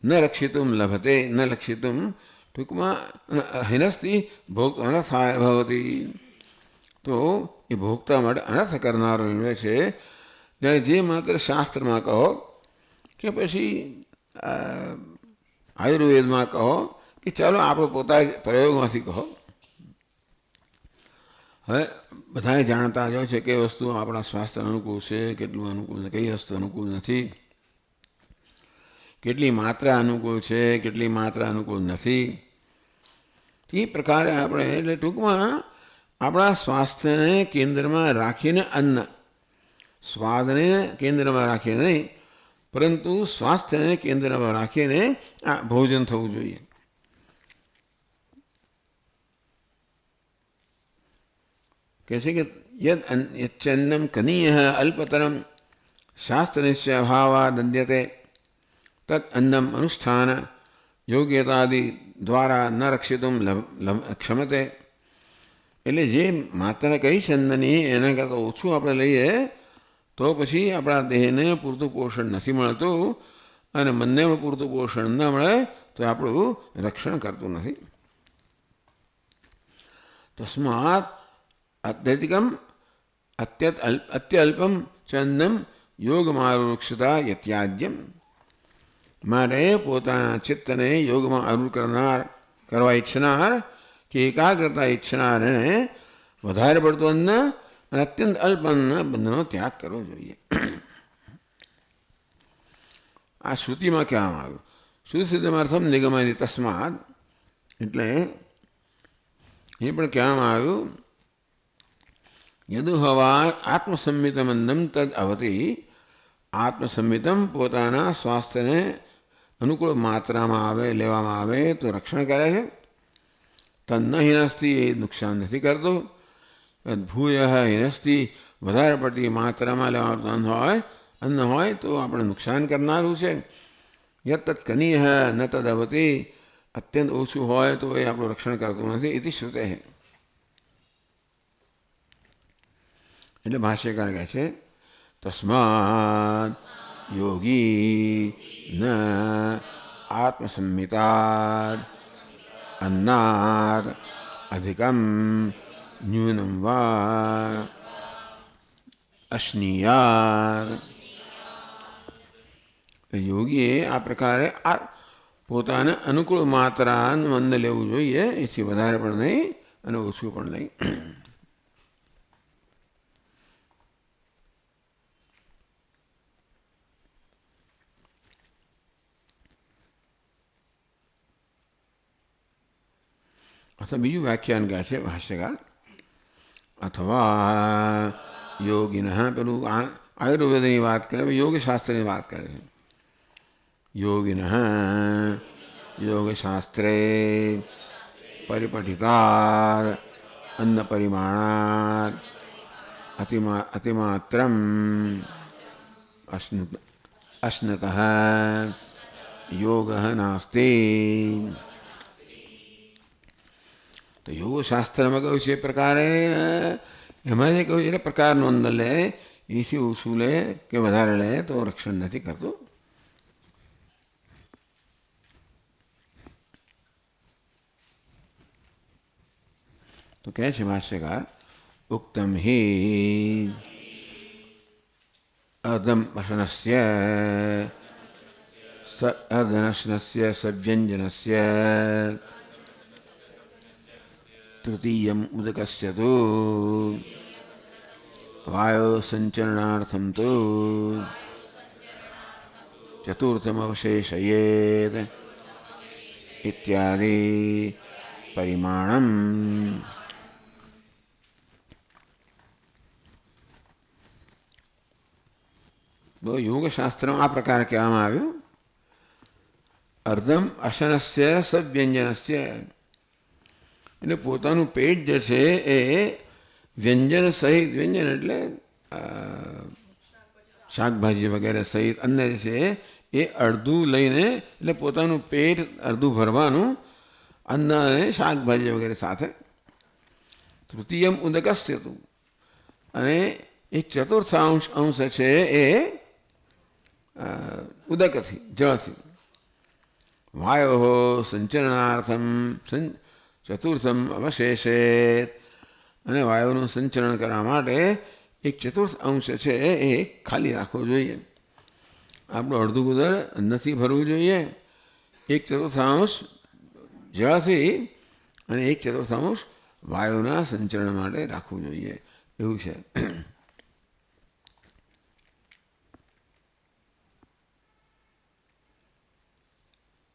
ન રક્ષિતુમ લભતે ન લક્ષિતુમ, ટૂંકમાં હિનસ્તી ભોગ અનર્થાય ભવતી. તો એ ભોગતા માટે અનર્થ કરનારો નીવડે છે. જે માત્ર શાસ્ત્રમાં કહો કે પછી આયુર્વેદમાં કહો કે ચાલો આપણે પોતા પ્રયોગમાંથી કહો. હવે બધા જાણતા જ હોય છે કઈ વસ્તુ આપણા સ્વાસ્થ્ય અનુકૂળ છે, કેટલું અનુકૂળ, કઈ વસ્તુ અનુકૂળ નથી, કેટલી માત્રા અનુકૂળ છે, કેટલી માત્રા અનુકૂળ નથી. એ પ્રકારે આપણે એટલે ટૂંકમાં આપણા સ્વાસ્થ્યને કેન્દ્રમાં રાખીને અન્ન, સ્વાદને કેન્દ્રમાં રાખીને નહીં પરંતુ સ્વાસ્થ્યને કેન્દ્રમાં રાખીને આ ભોજન થવું જોઈએ. કહે છે કે યચ્છન્નમ કનીય અલ્પતરમ શાસ્ત્રનિશ્ચય અભાવાદન્યતે તદ અન્નમ અનુષ્ઠાન યોગ્યતાદિ દ્વારા ન રક્ષિતું ક્ષમતે. એટલે જે માત્ર કઈ છંદની એના કરતાં ઓછું આપણે લઈએ તો પછી આપણા દેહને પૂરતું પોષણ નથી મળતું, અને મનને પૂરતું પોષણ ન મળે તો આપણું રક્ષણ કરતું નથી. તસ્માત અત્યધિકમ અત્યલ્પમ ચંદમ યોગમારુક્ષતા યત્યાજ્યમ. માટે પોતાના ચિત્તને યોગમાં અરૂઢ કરવા ઈચ્છનાર કે એકાગ્રતા ઈચ્છનાર એને વધારે પડતું અન્ન અને અત્યંત અલ્પ અન્નના બંધનો ત્યાગ કરવો જોઈએ. આ શ્રુતિમાં કહેવામાં આવ્યું. શ્રુતિસિદ્ધમર્થમ નિગમાય તસ્માદ, એટલે એ પણ કહેવામાં આવ્યું યદુ હવા આત્મસંમિતમ અન્નમ તદ અવતી. આત્મસંમિતમ પોતાના સ્વાસ્થ્યને અનુકૂળ માત્રામાં આવે લેવામાં આવે તો રક્ષણ કરે છે. તન્ન હિનસ્તી, એ નુકસાન નથી કરતું. ભૂય હિનસ્તી, વધારે પડતી માત્રામાં લેવાનું અન્ન હોય તો આપણે નુકસાન કરનારું છે. યત તત્ કનીય ન તદ અવતી, અત્યંત ઓછું હોય તો એ આપણું રક્ષણ કરતું નથી. ઇતિ શ્રુતે. એટલે ભાષ્યકાર કહે છે તસ્માદ યોગી ન આત્મસંમિતાદ અન્નાદ અધિકમ ન્યૂનમ વા અશ્નીયાદ. યોગીએ આ પ્રકારે પોતાને અનુકૂળ માત્રાનું અન્ન લેવું જોઈએ, એથી વધારે પણ નહીં અને ઓછું પણ નહીં. અથવા બીજું વ્યાખ્યાન કહે છે ભાષ્યકાર, અથવા યોગિન, પેલું આયુર્વેદની વાત કરે, યોગશાસ્ત્રની વાત કરે છે. યોગિન યોગશાસ્ત્રે પરિપઠિતાર અન્ન પરિમાણાત અતિમાત્રમ અશ્નતઃ યોગ નાસ્તિ. તો યોગશાસ્ત્રમાં કહ્યું છે એ પ્રકારે, એમાં જે કહ્યું એટલે પ્રકારનો અન્ન લે, એથી ઓછું લે કે વધારે લે તો રક્ષણ નથી કરતું. તો કહે છે ભાષ્યકાર ઉક્તમ હિ અર્ધમ વસનસ્ય અર્ધનશનસ્ય સવ્યંજનસ્ય તૃતીયમ ઉદકસ્ય તો વાયો સંચરણાર્થમ તો ચતુર્થમવશેષયેત ઇત્યાદિ પરિમાણમ. તો યોગશાસ્ત્રમાં આ પ્રકારે કહેવામાં આવ્યું અર્ધમ અશનસ્ય સવ્યંજનસ્ય, એટલે પોતાનું પેટ જે છે એ વ્યંજન સહિત, વ્યંજન એટલે શાકભાજી વગેરે સહિત અન્ન જે છે એ અડધું લઈને, એટલે પોતાનું પેટ અડધું ભરવાનું અન્ન અને શાકભાજી વગેરે સાથે. તૃતીયમ ઉદકસ્ય તું, અને એક ચતુર્થાંશ અંશ છે એ ઉદકથી, જળથી. વાયો સંચરણાર્થમ ચતુર્થમ અવશેષેત, અને વાયુનું સંચરણ કરવા માટે એક ચતુર્થ અંશ છે એ ખાલી રાખવો જોઈએ. આપણું અડધું ઉદર નથી ભરવું જોઈએ. એક ચતુર્થાંશ જળથી અને એક ચતુર્થાંશ વાયુના સંચરણ માટે રાખવું જોઈએ, એવું છે.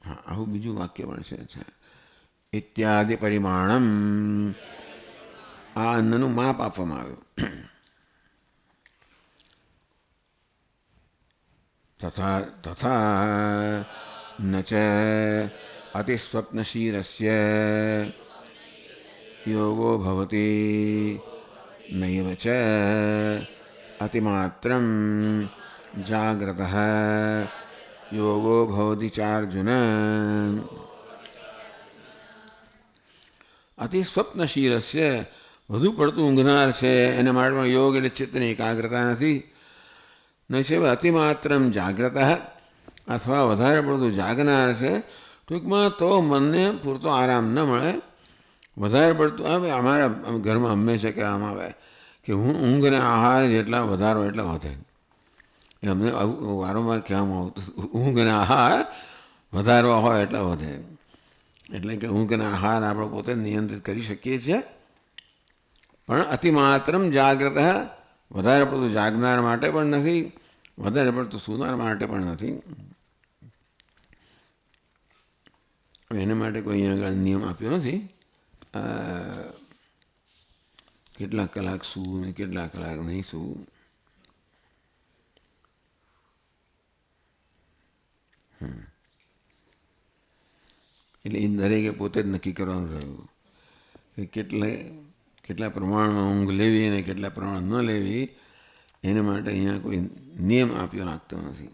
હા, આવું બીજું વાક્ય પણ છે. ઇત્યાદિ પરિમાણમ, આ અન્નનું માપ આપવામાં આવ્યું. તથા તથા ન ચ અતિસ્વપ્નશીલસ્ય યોગો ભવતિ નૈવ ચ અતિમાત્રમ જાગ્રતઃ યોગો ભવતિ ચાર્જુન. અતિસ્વપ્નશીલસ્ય વધુ પડતું ઊંઘનાર છે એના માટે યોગ એટલે ચિત્તની એકાગ્રતા નથી. ન છે અતિમાત્રમ જાગ્રત અથવા વધારે પડતું જાગનાર છે. ટૂંકમાં તો મનને પૂરતો આરામ ન મળે. વધારે પડતું હવે અમારા ઘરમાં હંમેશા કહેવામાં આવે કે ઊંઘ અને આહાર જેટલા વધારો એટલા વધે. એ અમને વારંવાર કહેવામાં આવતું ઊંઘ અને આહાર વધારવા હોય એટલા વધે. એટલે કે ઊંઘ અને આહાર આપણે પોતે નિયંત્રિત કરી શકીએ છીએ, પણ અતિમાત્રમ જાગ્રત વધારે પડતું જાગનાર માટે પણ નથી, વધારે પડતું સૂનાર માટે પણ નથી. એના માટે કોઈ અહીંયા આગળ નિયમ આપ્યો નથી કેટલા કલાક સૂવું ને કેટલા કલાક નહીં સૂવું. એટલે એ દરેકે પોતે જ નક્કી કરવાનું રહ્યું કે કેટલા પ્રમાણમાં ઊંઘ લેવી અને કેટલા પ્રમાણ ન લેવી. એના માટે અહીંયા કોઈ નિયમ આપ્યો નાખતો નથી.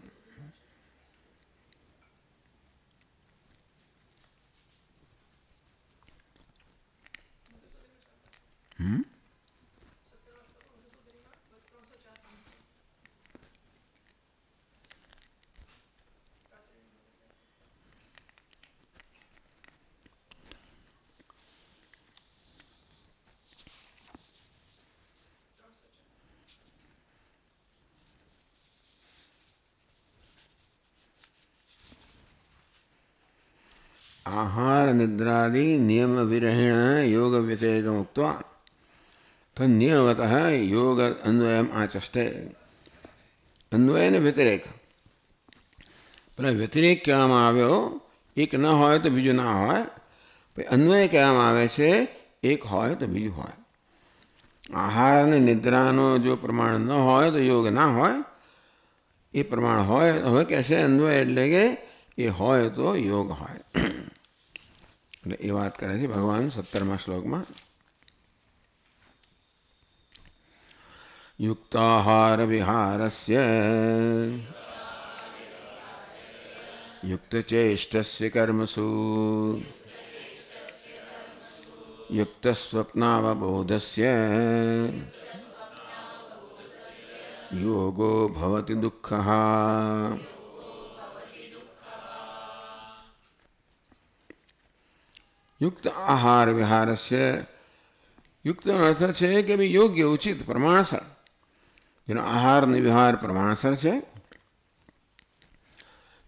આહાર નિદ્રાદિ નિયમ વિરહિણ યોગ વ્યતિરેકમ ઉક્ત્વા તન્યવતઃ યોગ અન્વયમ આચષ્ટે. અન્વય અને વ્યતિરેક, પેલા વ્યતિરેક કહેવામાં આવ્યો, એક ન હોય તો બીજું ના હોય. પછી અન્વય કહેવામાં આવે છે એક હોય તો બીજું હોય. આહાર અને નિદ્રાનો જો પ્રમાણ ન હોય તો યોગ ના હોય, એ પ્રમાણ હોય હવે કહેશે અન્વય એટલે કે એ હોય તો યોગ હોય. એટલે એ વાત કરે છે ભગવાન 17મા શ્લોકમાં. યુક્તાહાર વિહારસ્ય યુક્તચેષ્ટસ્ય કર્મસુ યુક્તસ્વપ્નાવબોધસ્ય યોગો ભવતિ દુઃખઃ. યુક્ત આહાર વિહારસ્ય, યુક્તનો અર્થ છે કે ભાઈ યોગ્ય ઉચિત પ્રમાણસર, જેનો આહાર અને વિહાર પ્રમાણસર છે.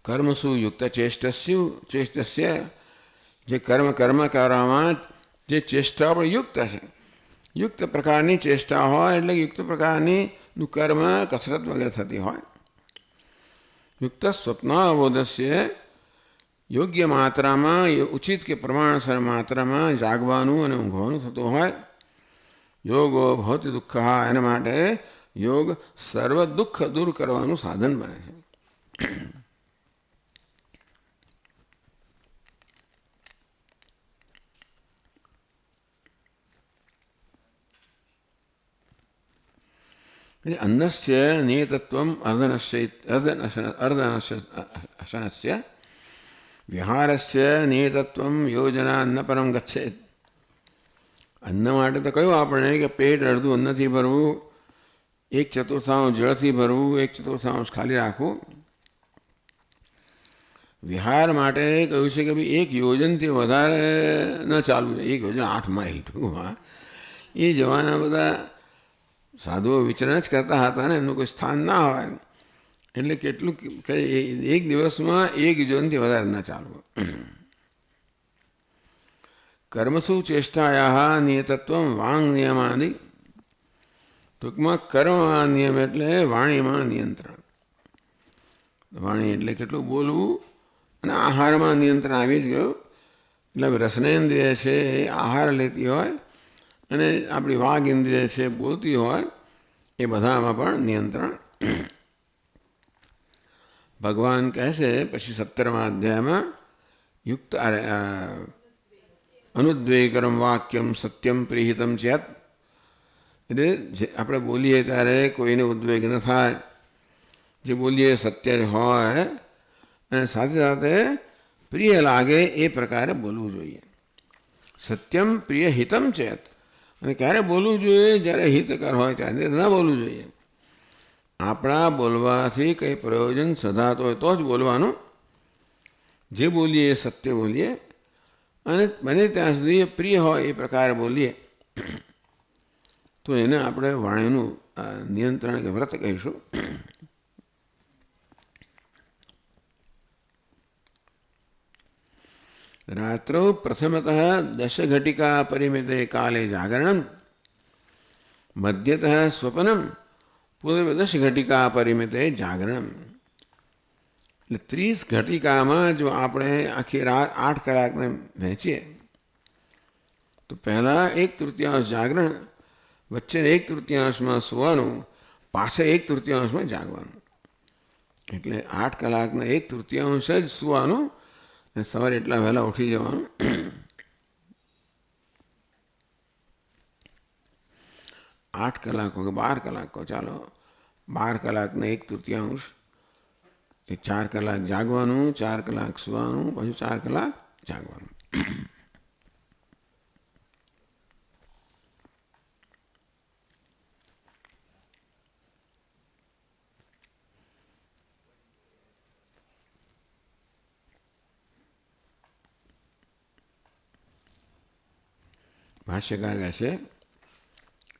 કર્મસુ યુક્ત ચેષ્ટસ્ય, જે કર્મ કરવામાં જે ચેષ્ટા પણ યુક્ત છે, યુક્ત પ્રકારની ચેષ્ટા હોય એટલે યુક્ત પ્રકારની કર્મ કસરત વગેરે થતી હોય. યુક્ત સ્વપ્નાવબોધસ્ય, યોગ્ય માત્રામાં ઉચિત કે પ્રમાણસર માત્રામાં જાગવાનું અને ઊંઘવાનું થતું હોય. યોગો ભવતિ દુઃખ, એના માટે યોગ સર્વ દુઃખ દૂર કરવાનું સાધન બને છે. અન્નસ્ય નિયતત્વમ અર્ધનશનસ્ય વિહારસ્ય નિયતત્વમ યોજના અન્ન પરમ ગચ્છેત. અન્ન માટે તો કહ્યું આપણે કે પેટ અડધું અન્નથી ભરવું, 1/4 જળથી ભરવું, 1/4 ખાલી રાખવું. વિહાર માટે કહ્યું છે કે ભાઈ 1 યોજનથી વધારે ન ચાલવું. 1 યોજન 8 માઇલ ટૂંકમાં. એ જવાના બધા સાધુઓ વિચરણ જ કરતા હતા ને, એમનું કોઈ સ્થાન ના હોય એટલે કેટલું એક દિવસમાં 1 યોજનથી વધારે ન ચાલવું. કર્મસુ ચેષ્ટાયા નિયતત્વમ વાંગ નિયમાદિ, ટૂંકમાં કર્મ નિયમ એટલે વાણીમાં નિયંત્રણ. વાણી એટલે કેટલું બોલવું, અને આહારમાં નિયંત્રણ આવી જ ગયું. એટલે રસનેન્દ્રિય છે એ આહાર લેતી હોય, અને આપણી વાઘ ઇન્દ્રિય છે બોલતી હોય, એ બધામાં પણ નિયંત્રણ. ભગવાન કહે છે પછી 17મા અધ્યાયમાં યુક્ત અનુદ્વેગરમ વાક્યમ સત્યમ પ્રિહિતમ ચેત, એટલે જે આપણે બોલીએ ત્યારે કોઈને ઉદ્વેગ ન થાય, જે બોલીએ સત્ય હોય અને સાથે સાથે પ્રિય લાગે એ પ્રકારે બોલવું જોઈએ. સત્યમ પ્રિય હિતમ ચેત, અને ક્યારે બોલવું જોઈએ? જ્યારે હિતકર હોય ત્યારે ન બોલવું જોઈએ. આપણા બોલવાથી કંઈ પ્રયોજન સધાતો હોય તો જ બોલવાનું. જે બોલીએ એ સત્ય બોલીએ અને બને ત્યાં સુધી પ્રિય હોય એ પ્રકારે બોલીએ તો એને આપણે વાણીનું નિયંત્રણ કે વ્રત કહીશું. રાત્રौ પ્રથમતઃ 10 ઘટિકા પરિમિતે કાલે જાગરણ, મધ્યતઃ સ્વપ્નમ, પૂર્વે 10 ઘટિકા પરિમિતે જાગરણ. એટલે 30 ઘટિકામાં જો આપણે આખી રાત 8 કલાકને વહેંચીએ તો પહેલાં 1/3 જાગરણ, વચ્ચે 1/3 સુવાનું, પાછે 1/3 જાગવાનું. એટલે 8 કલાકના 1/3 જ સુવાનું અને સવારે એટલા વહેલા ઉઠી જવાનું. 8 કલાક કે 12 કલાક કહો, ચાલો 12 કલાકના 1/3 એ 4 કલાક જાગવાનું, 4 કલાક સુવાનું, પછી 4 કલાક જાગવાનું. ભાષ્યકાર કહે છે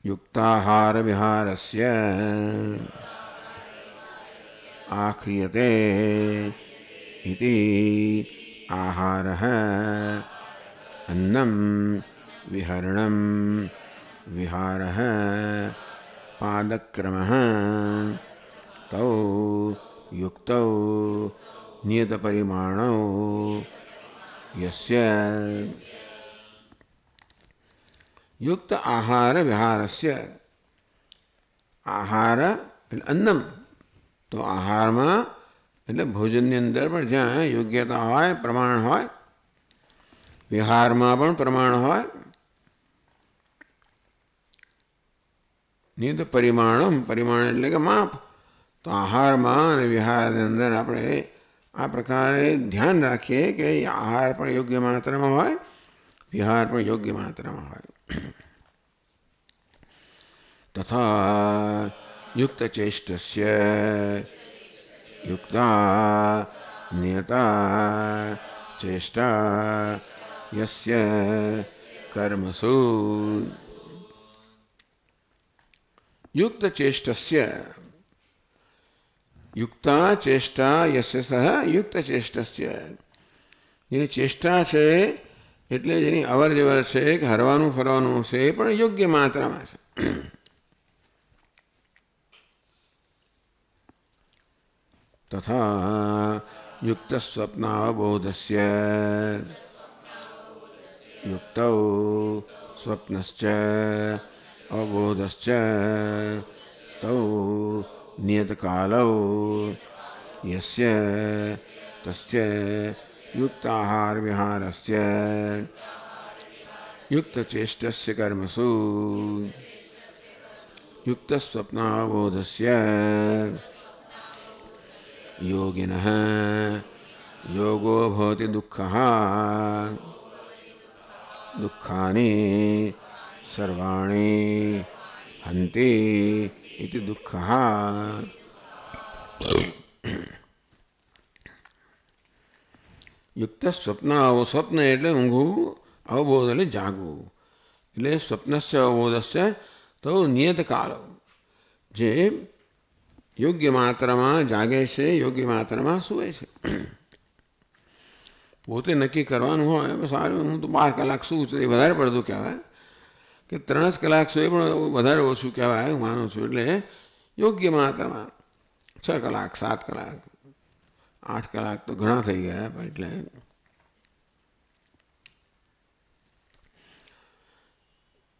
યુક્તાહાર વિહારસ્ય આખ્રિયતે ઇતિ આહારઃ અન્નમ વિહરણમ વિહારઃ પાદક્રમઃ તૌ યુક્તૌ નિયતપરિમાણૌ યસ્ય યુક્ત આહાર વિહારસ્ય. આહાર એટલે અન્નમ, તો આહારમાં એટલે ભોજનની અંદર પણ જ્યાં યોગ્યતા હોય, પ્રમાણ હોય, વિહારમાં પણ પ્રમાણ હોય. નિયત પરિમાણમ, પરિમાણ એટલે કે માપ. તો આહારમાં અને વિહારની અંદર આપણે આ પ્રકારે ધ્યાન રાખીએ કે આહાર પણ યોગ્ય માત્રામાં હોય, વિહાર પણ યોગ્ય માત્રામાં હોય. તથા યુક્તચેષ્ટસ્ય યુક્તા નિયતા ચેષ્ટા યસ્ય કર્મસુ યુક્તચેષ્ટસ્ય, યુક્તા ચેષ્ટા યસ્ય સહ યુક્તચેષ્ટસ્ય. જેની ચેષ્ટા છે એટલે જેની અવર જવર છે કે હરવાનું ફરવાનું છે એ પણ યોગ્ય માત્રામાં છે. તથા યુક્ત સ્વપ્નાવબોધસ્ય યુક્તૌ સ્વપ્નશ્ચ અવબોધશ્ચ તૌ નિયતકાલૌ યસ્ય તસ્ય યુક્તાહાર વિહારસ્ય યુક્તચેષ્ટસ્ય કર્મસુ યુક્તસ્વપ્નાવબોધસ્ય યોગિનઃ યોગો ભવતિ દુઃખઃ દુઃખાનિ સર્વાણિ હન્તિ ઇતિ દુઃખઃ. યુક્ત સ્વપ્ન, સ્વપ્ન એટલે ઊંઘવું, અવબોધ એટલે જાગવું. એટલે સ્વપ્નસ્ય અવબોધસ્ય તો નિયત કાળ, જે યોગ્ય માત્રામાં જાગે છે, યોગ્ય માત્રામાં સૂવે છે. પોતે નક્કી કરવાનું હોય સારું હું તો 12 કલાક સૂવું છું એ વધારે પડતું કહેવાય, કે 3 જ કલાક સૂવે પણ વધારે ઓછું કહેવાય હું માનું છું. એટલે યોગ્ય માત્રામાં 6 કલાક, 7 કલાક, 8 કલાક તો ઘણા થઈ ગયા. એટલે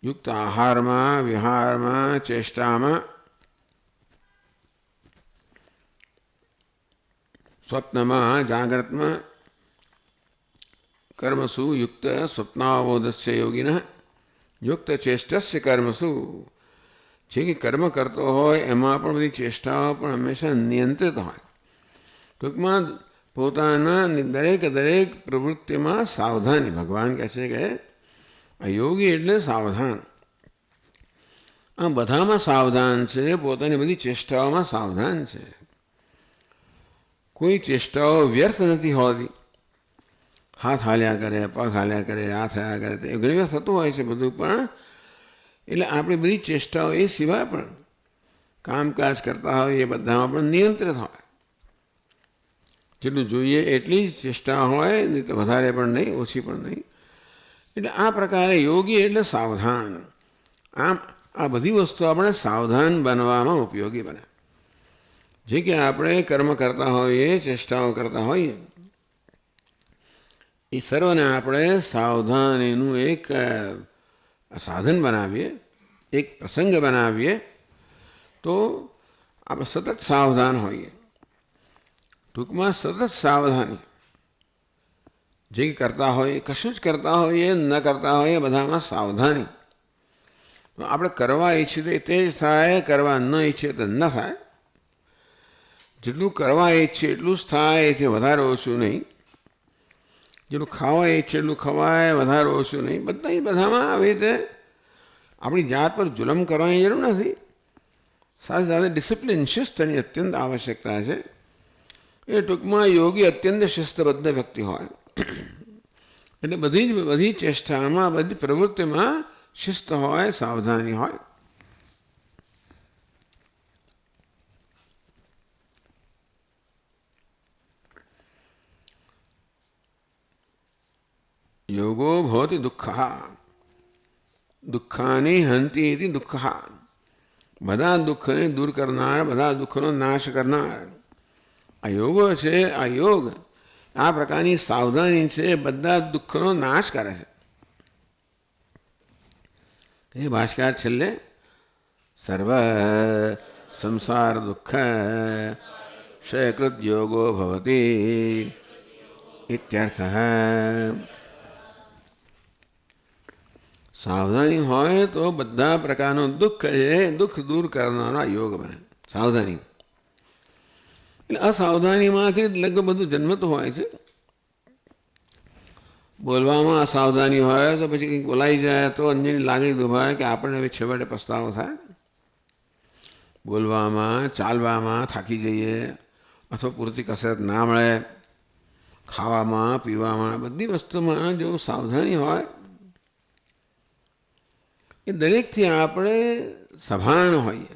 યુક્ત આહારમાં, વિહારમાં, ચેષ્ટામાં સ્વપ્નમાં જાગ્રતમાં કર્મસુ યુક્ત સ્વપ્નાવબોધસ્ય યોગિન યુક્ત ચેષ્ટસ્ય કર્મસુ. જે કે કર્મ કરતો હોય એમાં પણ બધી ચેષ્ટાઓ પણ હંમેશા નિયંત્રિત હોય. ટૂંકમાં પોતાના દરેક પ્રવૃત્તિમાં સાવધાની. ભગવાન કહે છે કે આ યોગી એટલે સાવધાન. આ બધામાં સાવધાન છે, પોતાની બધી ચેષ્ટાઓમાં સાવધાન છે. કોઈ ચેષ્ટાઓ વ્યર્થ નથી હોતી. હાથ હાલ્યા કરે, પગ હાલ્યા કરે, આ થયા કરે, તે ઘણી વાર થતું હોય છે બધું. પણ એટલે આપણી બધી ચેષ્ટાઓ એ સિવાય પણ કામકાજ કરતા હોય એ બધામાં પણ નિયંત્રિત હોય. જેટલું જોઈએ એટલી જ ચેષ્ટા હોય, નહીં તો વધારે પણ નહીં, ઓછી પણ નહીં. એટલે આ પ્રકારે યોગી એટલે સાવધાન. આમ આ બધી વસ્તુ આપણે સાવધાન બનવામાં ઉપયોગી બને. જે કે આપણે કર્મ કરતા હોઈએ, ચેષ્ટાઓ કરતા હોઈએ, એ સર્વને આપણે સાવધાનીનું એક સાધન બનાવીએ, એક પ્રસંગ બનાવીએ, તો આપણે સતત સાવધાન હોઈએ. ટૂંકમાં સતત સાવધાની. જે કરતા હોઈએ, કશું જ કરતા હોઈએ, ન કરતા હોઈએ, બધામાં સાવધાની. આપણે કરવા ઈચ્છીએ તે જ થાય, કરવા ન ઈચ્છીએ તો ન થાય. જેટલું કરવા ઈચ્છીએ એટલું જ થાય, એથી વધારે ઓછું નહીં. જેટલું ખાવા ઈચ્છે એટલું ખવાય, વધારે ઓછું નહીં. બધામાં આવી રીતે આપણી જાત પર જુલમ કરવાની જરૂર નથી. સાથે સાથે ડિસિપ્લિન, શિસ્તની અત્યંત આવશ્યકતા છે. એ ટૂંકમાં યોગી અત્યંત શિસ્તબદ્ધ વ્યક્તિ હોય. એટલે બધી ચેષ્ટામાં, બધી પ્રવૃત્તિમાં શિસ્ત હોય, સાવધાની હોય. યોગો ભવતિ દુઃખ દુઃખાની હંતિ ઇતિ દુઃખ. બધા દુઃખને દૂર કરનાર, બધા દુઃખનો નાશ કરનાર આ યોગો છે. આ યોગ, આ પ્રકારની સાવધાની છે, બધા દુઃખનો નાશ કરે છે. એ ભાષ્યકાર છેલ્લે સર્વ સંસાર દુઃખ ક્ષયકૃત યોગો ભવતી ઇત્યર્થ. સાવધાની હોય તો બધા પ્રકારનું દુઃખ છે, દુઃખ દૂર કરનારો યોગ બને. સાવધાની. એટલે અસાવધાનીમાંથી લગભગ બધું જન્મતું હોય છે. બોલવામાં અસાવધાની હોય તો પછી કંઈક બોલાઈ જાય તો અન્યની લાગણી દુભાય કે આપણને હવે છેવટે પસ્તાવો થાય. બોલવામાં, ચાલવામાં થાકી જઈએ, અથવા પૂરતી કસરત ના મળે, ખાવામાં, પીવામાં, બધી વસ્તુમાં જો સાવધાની હોય, એ દરેકથી આપણે સભાન હોઈએ.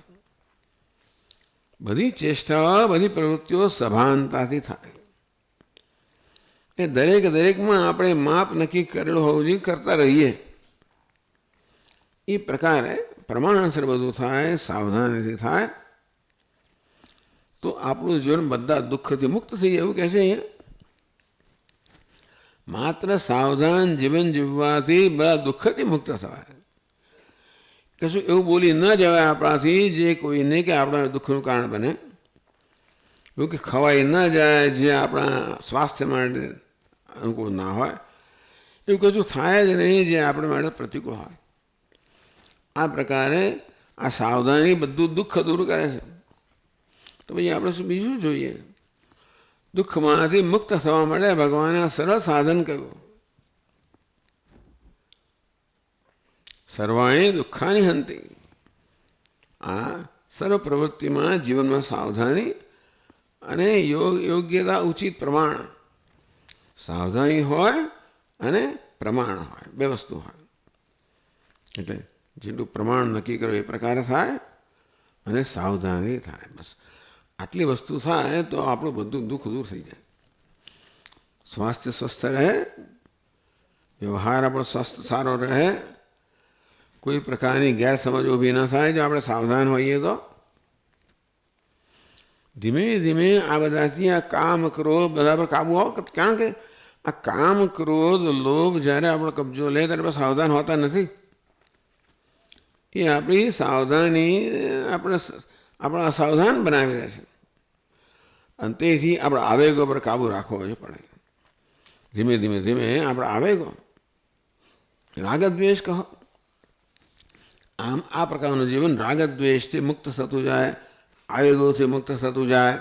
બધી ચેષ્ટાઓ, બધી પ્રવૃત્તિઓ સભાનતાથી થાય. એ દરેકમાં આપણે માપ નક્કી કરેલું હોવું જોઈએ, કરતા રહીએ. એ પ્રકારે પ્રમાણસર બધું થાય, સાવધાનીથી થાય, તો આપણું જીવન બધા દુઃખથી મુક્ત થઈ જાય. એવું કહે છે અહીંયા. માત્ર સાવધાન જીવન જીવવાથી બધા દુઃખથી મુક્ત થવાય. કશું એવું બોલી ન જવાય આપણાથી જે કોઈને કે આપણા દુઃખનું કારણ બને. એવું કે ખવાઈ ન જાય જે આપણા સ્વાસ્થ્ય માટે અનુકૂળ ના હોય. એવું કશું થાય જ નહીં જે આપણા માટે પ્રતિકૂળ હોય. આ પ્રકારે આ સાવધાની બધું દુઃખ દૂર કરે છે. તો પછી આપણે શું બીજું જોઈએ? દુઃખમાંથી મુક્ત થવા માટે ભગવાને આ સરળ સાધન કહ્યું. સર્વાણી દુઃખાની હંતિ. આ સર્વ પ્રવૃત્તિમાં જીવનમાં સાવધાની અને યોગ્યતા, ઉચિત પ્રમાણ. સાવધાની હોય અને પ્રમાણ હોય, બે વસ્તુ હોય. એટલે જેટલું પ્રમાણ નક્કી કરો એ પ્રકારે થાય અને સાવધાની થાય. બસ આટલી વસ્તુ થાય તો આપણું બધું દુઃખ દૂર થઈ જાય. સ્વાસ્થ્ય સ્વસ્થ રહે, વ્યવહાર આપણો સ્વસ્થ સારો રહે, કોઈ પ્રકારની ગેરસમજ ઊભી ન થાય. જો આપણે સાવધાન હોઈએ તો ધીમે ધીમે આ બધાથી આ કામ, ક્રોધ બધા પર કાબુ આવો. કારણ કે આ કામ, ક્રોધ, લોભ જ્યારે આપણો કબજો લે ત્યારે આપણે સાવધાન હોતા નથી. એ આપણી સાવધાની આપણે અસાવધાન બનાવી દે છે. અને તેથી આપણા આવેગો પર કાબૂ રાખવો પડે. ધીમે ધીમે ધીમે આપણા આવેગો, રાગદ્વેષ કહો, આમ આ પ્રકારનું જીવન રાગદ્વેષથી મુક્ત થતું જાય, આવેગોથી મુક્ત થતું જાય.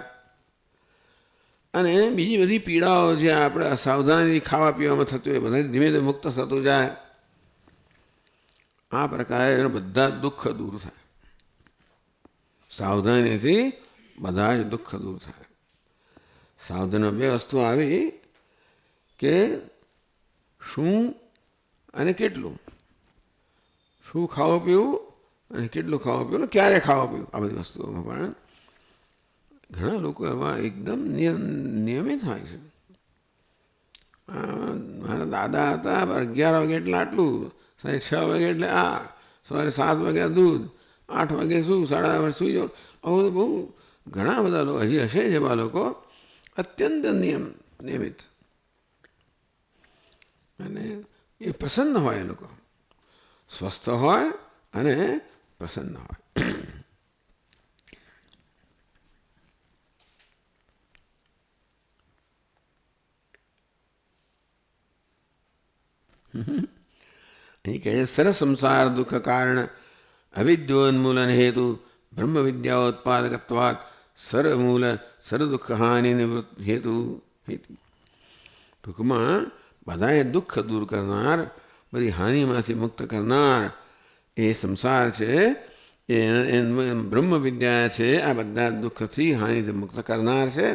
અને બીજી બધી પીડાઓ જે આપણે અસાવધાની ખાવા પીવામાં થતી હોય બધા ધીમે ધીમે મુક્ત થતું જાય. આ પ્રકારે બધા દુઃખ દૂર થાય. સાવધાનીથી બધા જ દુઃખ દૂર થાય. સાવધાની બે વસ્તુ આવી કે શું અને કેટલું, શું ખાવું પીવું અને કેટલું ખાવું પીવું, ક્યારે ખાવું પીવું, આ બધી વસ્તુઓમાં પણ ઘણા લોકો એવા એકદમ નિયમિત હોય છે. મારા દાદા હતા 11 વાગે એટલે આટલું, સાંજે 6 વાગે એટલે આ, સવારે 7 વાગે દૂધ, 8 વાગે શું, 8:30 સુઈ જાઓ. આવું બહુ ઘણા બધા લોકો હજી હશે જ એવા લોકો અત્યંત નિયમિત. અને એ પ્રસન્ન હોય, એ લોકો સ્વસ્થ હોય અને પ્રસન્ન હોય. અહીં કહે છે સર સંસાર દુઃખ કારણ અવિદ્યોન્મૂલન હેતુ બ્રહ્મ વિદ્યાઓત્પાદકત્વાત સરમૂલ સરદુઃખ હાનિ નિવૃત્ત હેતુ. ટૂંકમાં બધાએ દુઃખ દૂર કરનાર, બધી હાનિમાંથી મુક્ત કરનાર એ સંસાર છે, એ બ્રહ્મ વિદ્યા છે. આ બધા દુઃખથી હાનિથી મુક્ત કરનાર છે.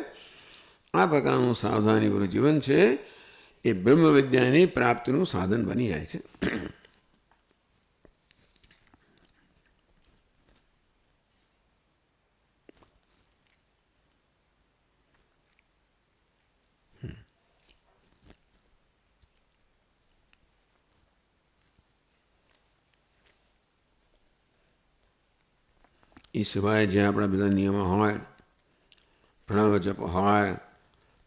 આ પ્રકારનું સાવધાનીભર્યું જીવન છે એ બ્રહ્મ વિદ્યાની પ્રાપ્તિનું સાધન બની જાય છે. એ સિવાય જે આપણા બધા નિયમો હોય, પ્રણવ જપ હોય,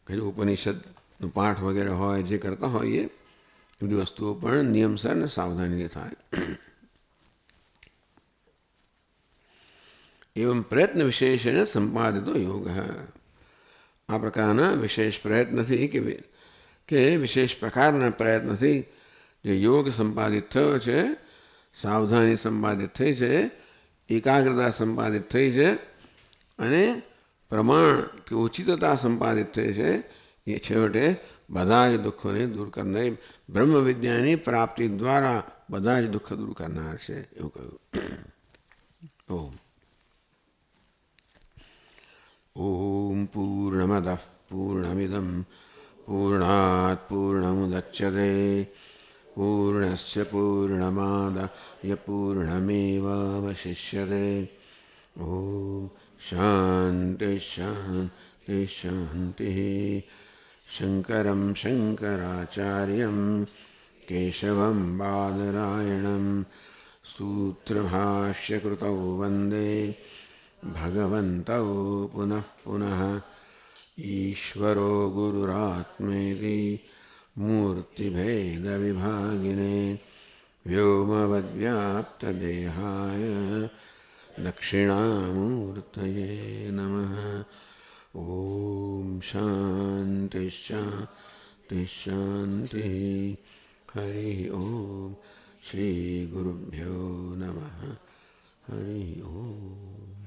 કઈ ઉપનિષદનું પાઠ વગેરે હોય, જે કરતા હોઈએ એ બધી વસ્તુઓ પણ નિયમસર અને સાવધાનીથી થાય. એવં પ્રયત્ન વિશેષેણ સંપાદિતો યોગ. આ પ્રકારના વિશેષ પ્રયત્નથી કે વિશેષ પ્રકારના પ્રયત્નથી જે યોગ સંપાદિત થયો છે, સાવધાની સંપાદિત થઈ છે, એકાગ્રતા સંપાદિત થઈ છે અને પ્રમાણ કે ઉચિતતા સંપાદિત થઈ છે, એ છેવટે બધા જ દુઃખોને દૂર કરનાર, બ્રહ્મ વિદ્યાની પ્રાપ્તિ દ્વારા બધા જ દુઃખ દૂર કરનાર છે, એવું કહ્યું. ઓમ ઓમ પૂર્ણમદઃ પૂર્ણમિદં પૂર્ણાત પૂર્ણમુદચ્યતે પૂર્ણસ્ય પૂર્ણમાદાય પૂર્ણમેવાવશિષ્યતે. ઓમ શાંતિ શાંતિ શાંતિ. શંકરં શંકરાચાર્યં કેશવં બાદરાયણં સૂત્રભાષ્યકૃતૌ વંદે ભગવन्तौ પુનઃ પુનઃ. ઈશ્વરો ગુરુરાત્મેતિ મૂર્તિભેદવિભાગિને વ્યોમવદ્વ્યાપ્તદેહાય દક્ષિણામૂર્તયે નમઃ. ઓમ શાંતિ શાંતિ શાંતિ. હરિ ઓમ. શ્રી ગુરુભ્યો નમઃ. હરિ ઓમ.